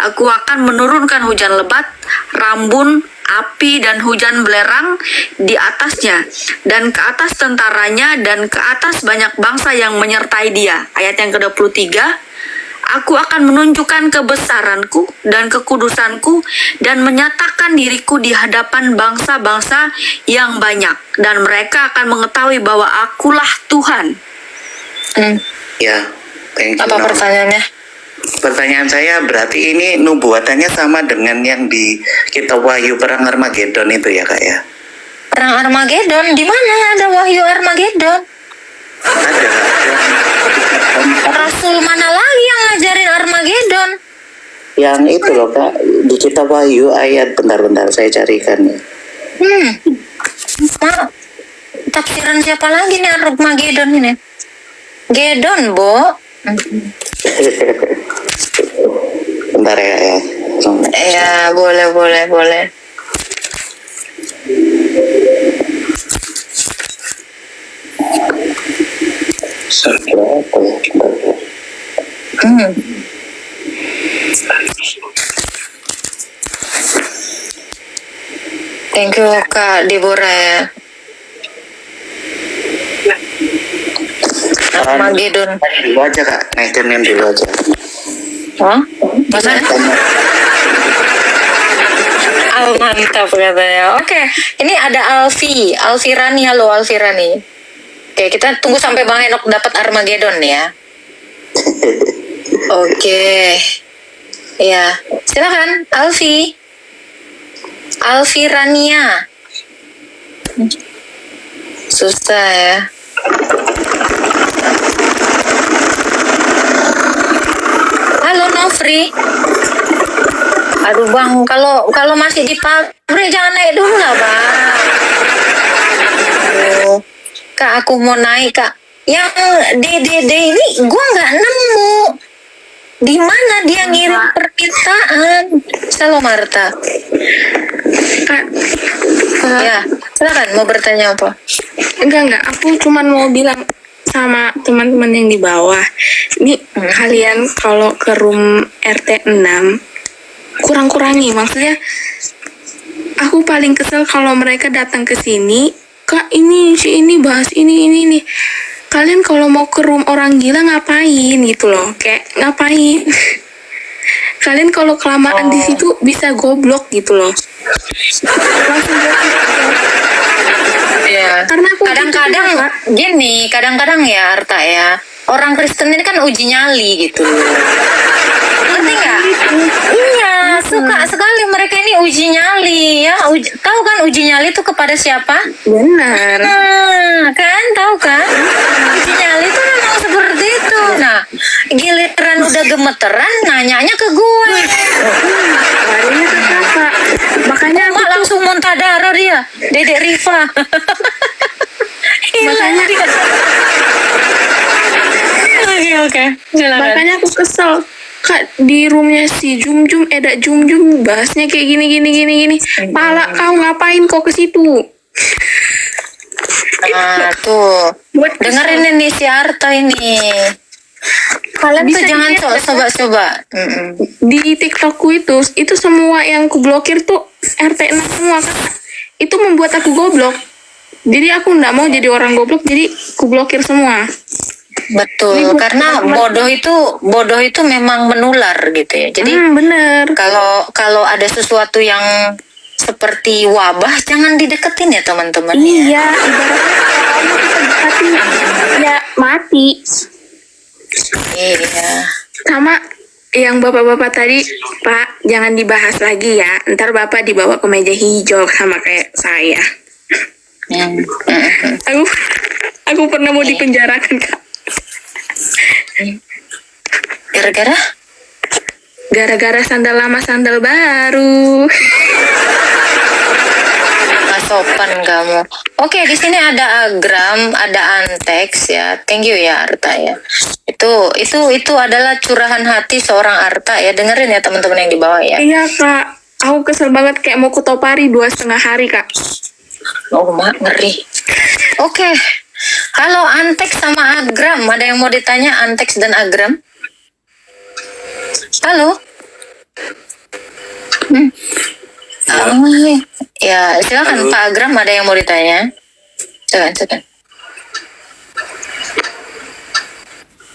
Aku akan menurunkan hujan lebat, rambun, api, dan hujan belerang di atasnya, dan ke atas tentaranya, dan ke atas banyak bangsa yang menyertai dia. Ayat yang ke-23. Aku akan menunjukkan kebesaranku dan kekudusanku dan menyatakan diriku di hadapan bangsa-bangsa yang banyak, dan mereka akan mengetahui bahwa akulah Tuhan. Ya, thank you. Apa pertanyaannya? Pertanyaan saya berarti ini nubuatannya sama dengan yang di kitab Wahyu perang Armageddon itu ya Kak ya? Perang Armageddon? Di mana ada Wahyu Armageddon? Ada. Rasul mana lagi yang ngajarin Armageddon? Yang itu loh Kak, di kitab Wahyu ayat, bentar saya carikan ya. Tafsiran siapa lagi nih Armageddon ini? Gedon, Bo. Bentar ya. Ya, boleh. Thank you Kak Deborah ya. Armageddon. Dulu aja Kak, naikin yang dulu aja. Hah? Masa? Mantap katanya. Oke, ini ada Alfirani. Halo Alfirani. Oke, kita tunggu sampai Bang Enok dapat Armageddon ya. Oke. Ya, silakan Alfi. Alfi Rania. Susah ya. Halo Nofri. Aduh Bang, kalau masih di pabrik jangan naik dulu lah Bang. Aduh, Kak aku mau naik Kak. Yang DDD ini gua nggak nemu. Di mana dia ngirim permintaan? Halo Marta. Kak, Ya, silakan mau bertanya apa? enggak, aku cuman mau bilang sama teman-teman yang di bawah. Ini kalian kalau ke room RT 6 kurang-kurangi, maksudnya aku paling kesel kalau mereka datang ke sini, Kak ini si ini bahas ini nih. Kalian kalau mau ke room orang gila ngapain gitu loh, kayak ngapain? Kalian kalau kelamaan di situ bisa goblok gitu loh. Langsung goblok. Ya. Karena aku Kadang-kadang gini, kadang-kadang ya Arta ya. Orang Kristen ini kan uji nyali gitu loh. Ngerti nggak? Iya, suka sekali mereka ini uji nyali ya. Tahu kan uji nyali itu kepada siapa? Benar. Nah, kan tahu kan? Uji nyali itu memang seperti itu. Nah, giliran udah gemeteran nanyanya ke gue. Larinya ke kakak. Makanya aku Mak langsung muntah darah dia. Dedek Riva. Makanya Oke. Silakan. Makanya aku kesel. Kak di roomnya si Jum bahasnya kayak gini. Pala kau ngapain kok ke situ? Nah, tuh. Dengerin ini si Arta ini. Kalian tuh Bisa jangan dilihat, coba. Di TikTokku itu semua yang ku blokir tuh RT 6 semua Kak. Itu membuat aku goblok. Jadi aku nggak mau jadi orang goblok, jadi ku blokir semua. Betul, karena bodoh itu memang menular gitu ya. Jadi bener. Kalau ada sesuatu yang seperti wabah jangan dideketin ya teman-teman. Iya, ibaratnya ya mati. Iya. Sama yang bapak-bapak tadi, Pak, jangan dibahas lagi ya. Ntar bapak dibawa ke meja hijau sama kayak saya. Aku pernah mau dipenjarakan, Kak. Gara-gara? Gara-gara sandal lama sandal baru. Nggak sopan kamu. Oke, di sini ada Agram, ada Antex ya. Thank you ya Arta ya. Itu adalah curahan hati seorang Arta ya. Dengerin ya teman-teman yang di bawah ya. Iya Kak, aku kesel banget kayak mau kutopari 2,5 hari Kak. Oh mak, ngeri. Oke. Halo Antex sama Agram, ada yang mau ditanya Antex dan Agram? Halo. Ya, silakan Pak Agram, ada yang mau ditanya? Silakan.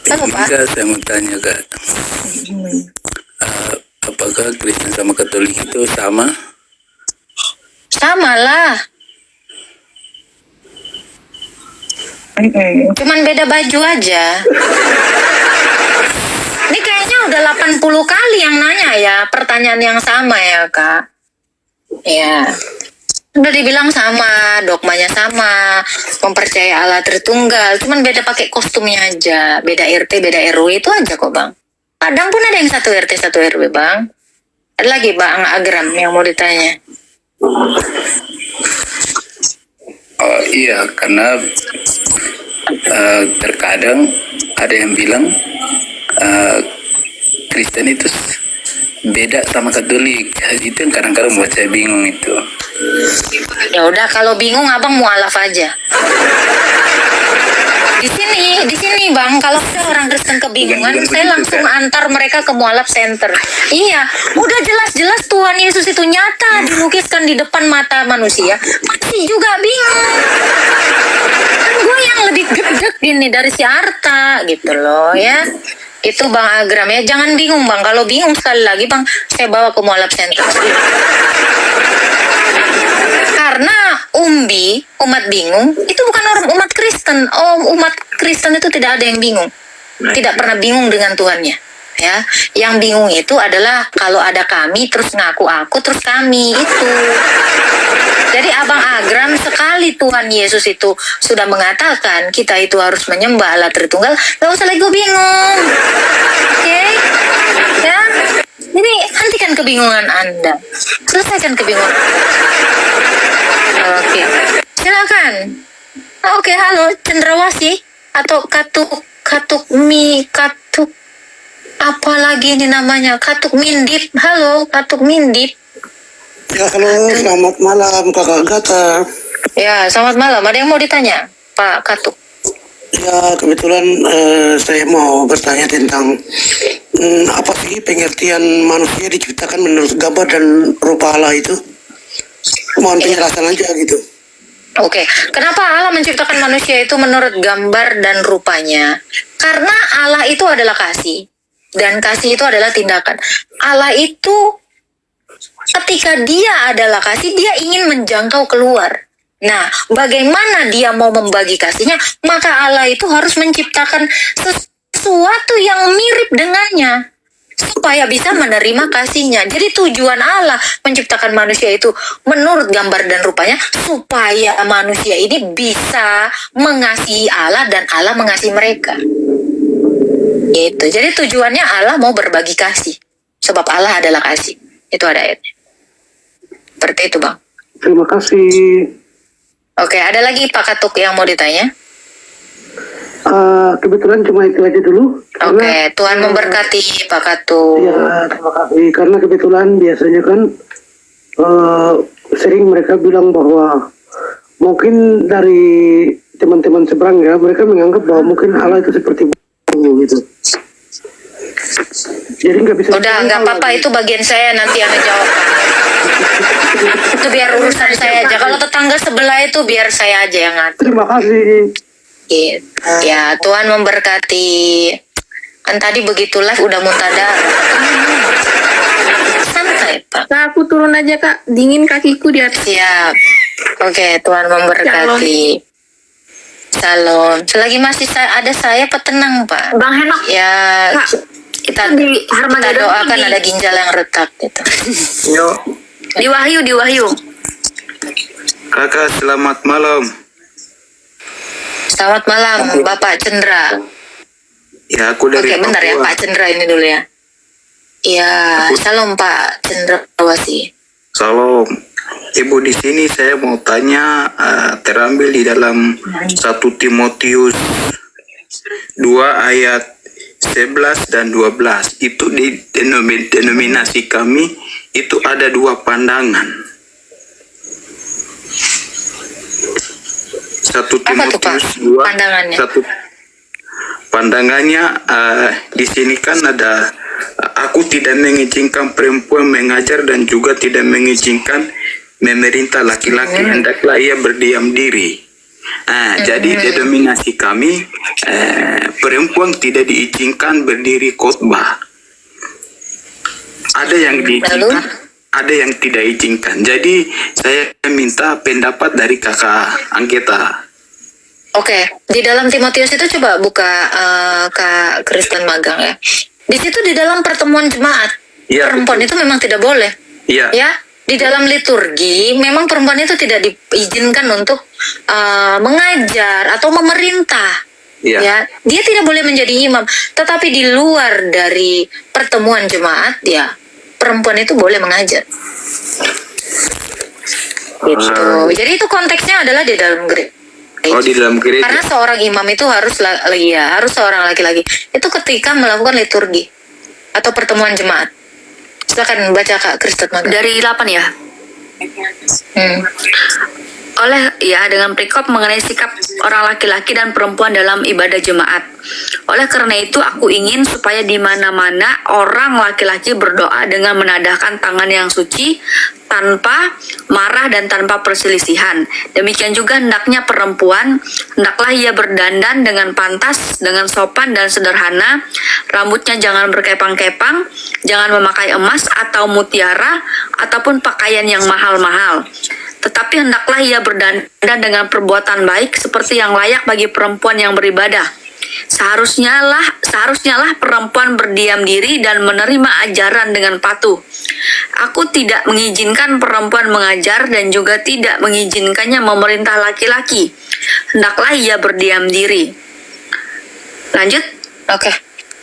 Halo Pak. Kak, saya mau tanya Kak, apakah Kristen sama Katolik itu sama? Sama lah. Cuman beda baju aja. Ini kayaknya udah 80 kali yang nanya ya, pertanyaan yang sama ya Kak. Ya. Udah dibilang sama, dogmanya sama, mempercayai Allah Tritunggal, cuman beda pakai kostumnya aja, beda RT, beda RW itu aja kok Bang. Kadang pun ada yang satu RT, satu RW Bang. Ada lagi Bang Agram yang mau ditanya. Oh iya, karena terkadang ada yang bilang Kristen itu beda sama Katolik. Itu yang kadang-kadang buat saya bingung itu. Ya udah, kalau bingung Abang mualaf aja. Di sini Bang, kalau ada orang Kristen kebingungan, saya langsung antar mereka ke mualaf center. Iya, udah jelas-jelas Tuhan Yesus itu nyata dilukiskan di depan mata manusia, masih juga bingung. Kan gue yang lebih gede gini dari si Arta gitu loh ya. Itu Bang Agram ya, jangan bingung Bang. Kalau bingung sekali lagi Bang, saya bawa ke mualaf center. Karena umat bingung itu bukan orang umat Kristen. Umat Kristen itu tidak ada yang bingung. tidak pernah bingung dengan Tuhannya. Ya, yang bingung itu adalah kalau ada kami terus ngaku aku terus kami itu. Jadi Abang Agram sekali Tuhan Yesus itu sudah mengatakan kita itu harus menyembah Allah Tritunggal, gak usah lagi bingung. Oke? Ya. Jadi hentikan kebingungan Anda. Selesaikan kebingungan Anda. Oke. Silakan. Oke, halo Cendrawasih atau katuk apa lagi ini namanya? Katuk Mindip. Halo, Katuk Mindip. Ya, halo, selamat malam Kakak Gata. Ya, selamat malam. Ada yang mau ditanya, Pak Katuk? Ya, kebetulan saya mau bertanya tentang apa sih pengertian manusia diciptakan menurut gambar dan rupa Allah itu? Mohon penjelasan aja gitu. Oke, kenapa Allah menciptakan manusia itu menurut gambar dan rupanya? Karena Allah itu adalah kasih. Dan kasih itu adalah tindakan. Allah itu ketika dia adalah kasih, dia ingin menjangkau keluar. Nah, bagaimana dia mau membagi kasihnya? Maka Allah itu harus menciptakan sesuatu yang mirip dengannya supaya bisa menerima kasihnya. Jadi tujuan Allah menciptakan manusia itu menurut gambar dan rupanya supaya manusia ini bisa mengasihi Allah dan Allah mengasihi mereka. Gitu. Jadi tujuannya Allah mau berbagi kasih. Sebab Allah adalah kasih. Itu ada ayatnya. Seperti itu, Bang. Terima kasih. Oke, ada lagi Pak Katuk yang mau ditanya? Kebetulan cuma itu aja dulu. Oke, Tuhan memberkati Pak Katuk. Ya, terima kasih. Karena kebetulan biasanya kan sering mereka bilang bahwa mungkin dari teman-teman seberang ya, mereka menganggap bahwa mungkin Allah itu seperti gitu. Jadi nggak bisa. Udah, nggak apa-apa, itu bagian saya nanti yang ngejawab. Itu biar urusan saya aja. Kalau tetangga sebelah itu biar saya aja yang ngatur. Terima kasih. Gitu. Ya, Tuhan memberkati. Kan tadi begitu live udah muntah darah. Santai, Pak. Kak, aku turun aja, Kak. Dingin kakiku di atas. Siap. Oke, Tuhan memberkati. Salam. Selagi masih ada saya, petenang, Pak. Bang Henok. Ya, Kak, kita Harmagadan doakan ini. ada ginjal yang retak gitu. Yo, Di Wahyu. kakak selamat malam. Selamat malam, Bapak Cendra. Ya, aku dari Oke, bentar ya, Pak Cendra ini dulu ya. Iya, salam Pak Cendra Wasi. Salam. Ibu, di sini saya mau tanya, terambil di dalam 1 Timotius 2 ayat 11 dan 12. Itu di denominasi kami itu ada 2 pandangan. 1 Timotius 2 pandangannya? Pandangannya di sini kan ada, aku tidak mengizinkan perempuan mengajar dan juga tidak mengizinkan memerintah laki-laki, hendaklah ia berdiam diri. Jadi denominasi kami perempuan tidak diizinkan berdiri khotbah. Ada yang diizinkan, ada yang tidak diizinkan. Jadi saya minta pendapat dari Kakak Anggeta. Oke, di dalam Timotius itu coba buka Kak Kristen Magang ya. Di situ di dalam pertemuan jemaat, perempuan itu memang tidak boleh. Iya. Ya, di dalam liturgi memang perempuan itu tidak diizinkan untuk mengajar atau memerintah. Iya. Ya, dia tidak boleh menjadi imam. Tetapi di luar dari pertemuan jemaat, ya perempuan itu boleh mengajar. Gitu. Jadi itu konteksnya adalah di dalam gereja. Oh, di dalam gereja. Karena seorang imam itu harus harus seorang laki-laki. Itu ketika melakukan liturgi atau pertemuan jemaat. Silakan baca Kak Kristen Magang. Dari 8 ya. Dengan perikop mengenai sikap orang laki-laki dan perempuan dalam ibadah jemaat. Oleh karena itu aku ingin supaya di mana-mana orang laki-laki berdoa dengan menadahkan tangan yang suci, tanpa marah dan tanpa perselisihan. Demikian juga hendaknya perempuan, hendaklah ia berdandan dengan pantas, dengan sopan dan sederhana. Rambutnya jangan berkepang-kepang, jangan memakai emas atau mutiara ataupun pakaian yang mahal-mahal. Tetapi hendaklah ia berdandan dengan perbuatan baik seperti yang layak bagi perempuan yang beribadah. Seharusnya lah perempuan berdiam diri dan menerima ajaran dengan patuh. Aku tidak mengizinkan perempuan mengajar dan juga tidak mengizinkannya memerintah laki-laki. Hendaklah ia berdiam diri. Lanjut.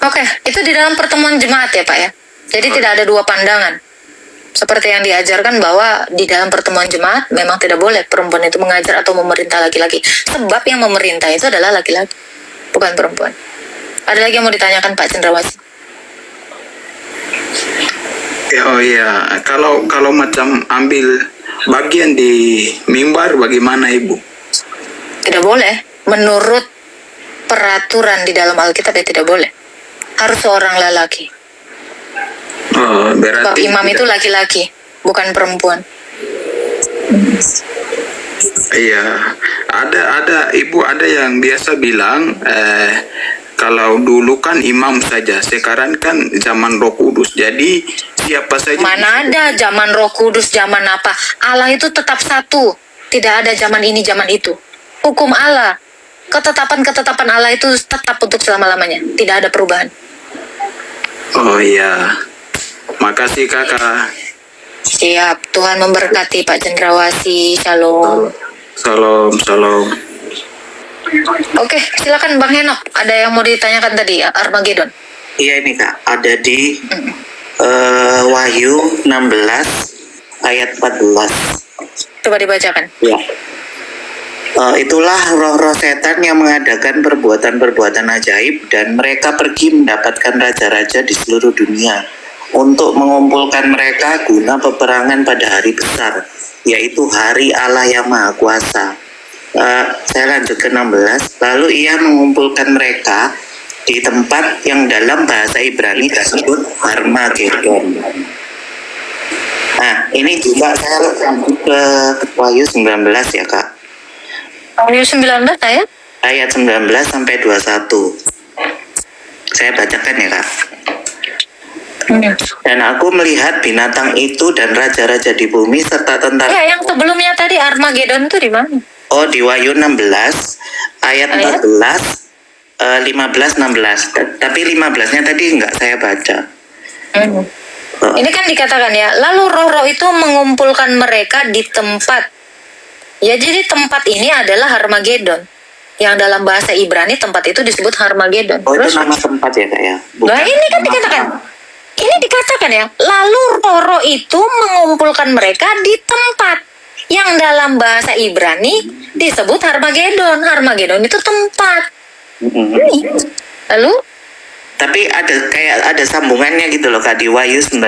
Oke, itu di dalam pertemuan jemaat ya Pak ya. Jadi tidak ada dua pandangan. Seperti yang diajarkan bahwa di dalam pertemuan jemaat memang tidak boleh perempuan itu mengajar atau memerintah laki-laki. Sebab yang memerintah itu adalah laki-laki, bukan perempuan. Ada lagi yang mau ditanyakan Pak Cendrawasih? Oh iya, kalau macam ambil bagian di mimbar bagaimana Ibu? Tidak boleh. Menurut peraturan di dalam Alkitab ya tidak boleh. Harus seorang lelaki. Oh, Sebab berarti imam itu laki-laki, bukan perempuan. iya, ada Ibu ada yang biasa bilang kalau dulu kan imam saja, sekarang kan zaman Roh Kudus. Jadi siapa saja Mana ada zaman Roh Kudus, zaman apa? Allah itu tetap satu. Tidak ada zaman ini, zaman itu. Hukum Allah, ketetapan Allah itu tetap untuk selama-lamanya. Tidak ada perubahan. Oh iya. Makasih Kakak. Siap. Tuhan memberkati Pak Cendrawasih. Shalom. Salam. Oke, silakan Bang Henok. Ada yang mau ditanyakan tadi, Armageddon? Iya ini Kak, ada di Wahyu 16 ayat 14. Coba dibacakan. Ya. Itulah roh-roh setan yang mengadakan perbuatan-perbuatan ajaib dan mereka pergi mendapatkan raja-raja di seluruh dunia untuk mengumpulkan mereka guna peperangan pada hari besar, yaitu hari Allah yang Maha Kuasa. Saya lanjut ke 16. Lalu ia mengumpulkan mereka di tempat yang dalam bahasa Ibrani disebut Armageddon. Nah, ini juga saya lanjut ke Wahyu 19 ya Kak. Wahyu 19 ayat? Ayat 19 sampai 21. Saya bacakan ya Kak. Dan aku melihat binatang itu dan raja-raja di bumi serta tentara. Ya, yang sebelumnya tadi Armageddon itu di mana? Oh, di Wahyu 16 ayat 14 15 16. Tapi 15-nya tadi enggak saya baca. Ini kan dikatakan ya, lalu roh-roh itu mengumpulkan mereka di tempat. Ya, jadi tempat ini adalah Armageddon. Yang dalam bahasa Ibrani tempat itu disebut Armageddon. Oh, itu nama tempat ya Kak ya? Nah, ini kan dikatakan. Ini dikatakan ya, lalu roh-roh itu mengumpulkan mereka di tempat yang dalam bahasa Ibrani disebut Armageddon. Armageddon itu tempat. Lalu? Tapi ada sambungannya gitu loh Kak di Wahyu 19.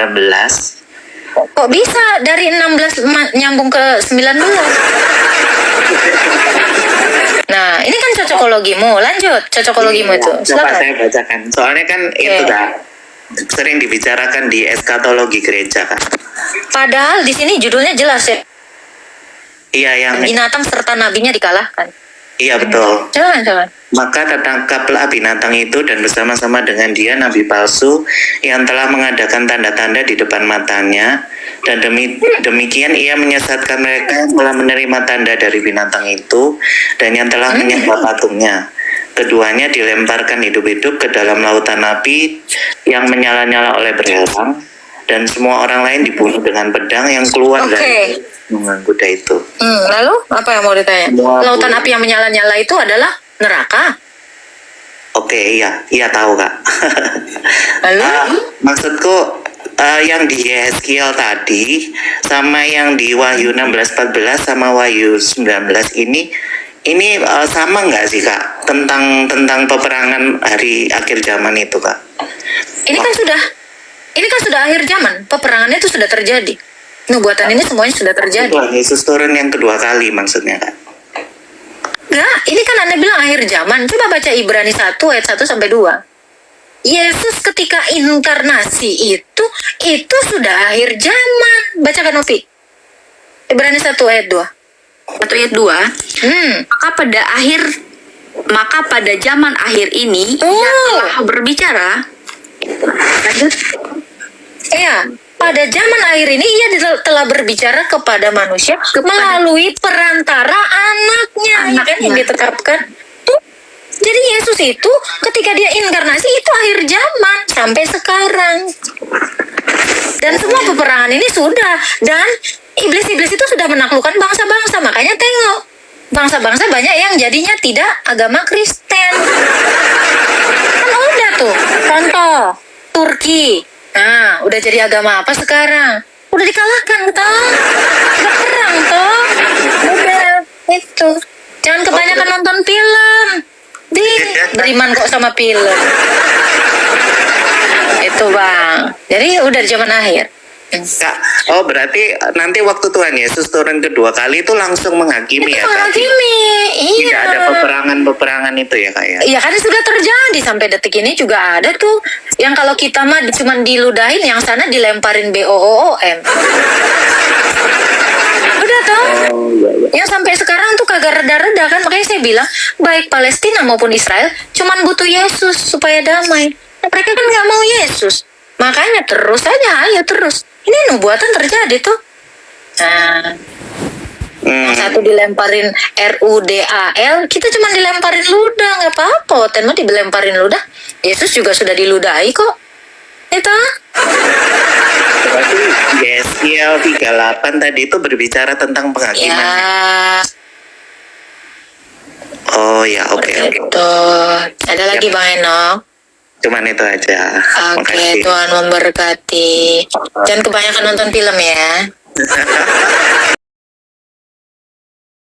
Kok bisa dari 16 nyambung ke 19? Nah, ini kan cocokologimu. Lanjut, cocokologimu itu. Coba Silakan. saya bacakan. Soalnya kan itu Kak sering dibicarakan di eskatologi gereja Kak. Padahal di sini judulnya jelas ya. Iya yang binatang serta nabinya dikalahkan. Iya betul. Jangan. Maka tertangkaplah binatang itu dan bersama-sama dengan dia nabi palsu yang telah mengadakan tanda-tanda di depan matanya, dan demikian ia menyesatkan mereka yang telah menerima tanda dari binatang itu dan yang telah menyembah patungnya. Keduanya dilemparkan hidup-hidup ke dalam lautan api yang menyala-nyala oleh berelang, dan semua orang lain dibunuh dengan pedang yang keluar dari kuda itu. Lalu apa yang mau ditanya? Lautan api yang menyala-nyala itu adalah neraka. Oke, iya tahu Kak. Lalu? Maksudku yang di Yeskiel tadi sama yang di Wahyu 16:14 sama Wahyu 19 ini sama nggak sih Kak tentang peperangan hari akhir zaman itu Kak? Ini kan sudah akhir zaman. Peperangannya itu sudah terjadi. Nubuatan ini semuanya sudah terjadi. Tuhan Yesus turun yang kedua kali maksudnya Kak? Enggak, ini kan Anda bilang akhir zaman. Coba baca Ibrani 1 ayat 1 sampai 2. Yesus ketika inkarnasi itu sudah akhir zaman. Bacakan Opi. Ibrani 1 ayat 2. 1 ayat 2. Maka pada zaman akhir ini ia telah berbicara. Lanjut. Iya, pada zaman akhir ini ia telah berbicara kepada manusia melalui perantara anaknya. Ya kan yang ditetapkan. Jadi Yesus itu ketika dia inkarnasi itu akhir zaman sampai sekarang. Dan semua peperangan ini sudah. Dan iblis-iblis itu sudah menaklukkan bangsa-bangsa. Makanya tengok, bangsa-bangsa banyak yang jadinya tidak agama Kristen. Kan udah tuh, contoh Turki. Nah, udah jadi agama apa sekarang? Udah dikalahkan toh. Udah perang toh. Udah itu. Jangan kebanyakan nonton film. Beriman kok sama film. Itu Bang. Jadi udah di zaman akhir. Kak, oh berarti nanti waktu Tuhan Yesus turun kedua kali itu langsung menghakimi ya? Menghakimi, iya. Tidak ada peperangan itu ya Kak ya? Iya kan sudah terjadi sampai detik ini juga ada tuh. Yang kalau kita mah cuma diludahin, yang sana dilemparin BOOM. Udah toh. Yang sampai sekarang tuh kagak reda-reda kan. Makanya saya bilang baik Palestina maupun Israel cuman butuh Yesus supaya damai. Nah, mereka kan nggak mau Yesus. Makanya terus aja, ayo terus. Ini nubuatan terjadi tuh. Nah, yang satu dilemparin RUDAL, kita cuma dilemparin ludah, nggak apa-apa. Tenmo dilemparin ludah, Yesus juga sudah diludahi kok. Itu. Berarti Yeskiel 38 tadi itu berbicara tentang penghakiman. Ya. Oh ya, oke. Ada lagi Bang Eno? Cuman itu aja. Oke, Tuhan memberkati. Jangan kebanyakan nonton film ya.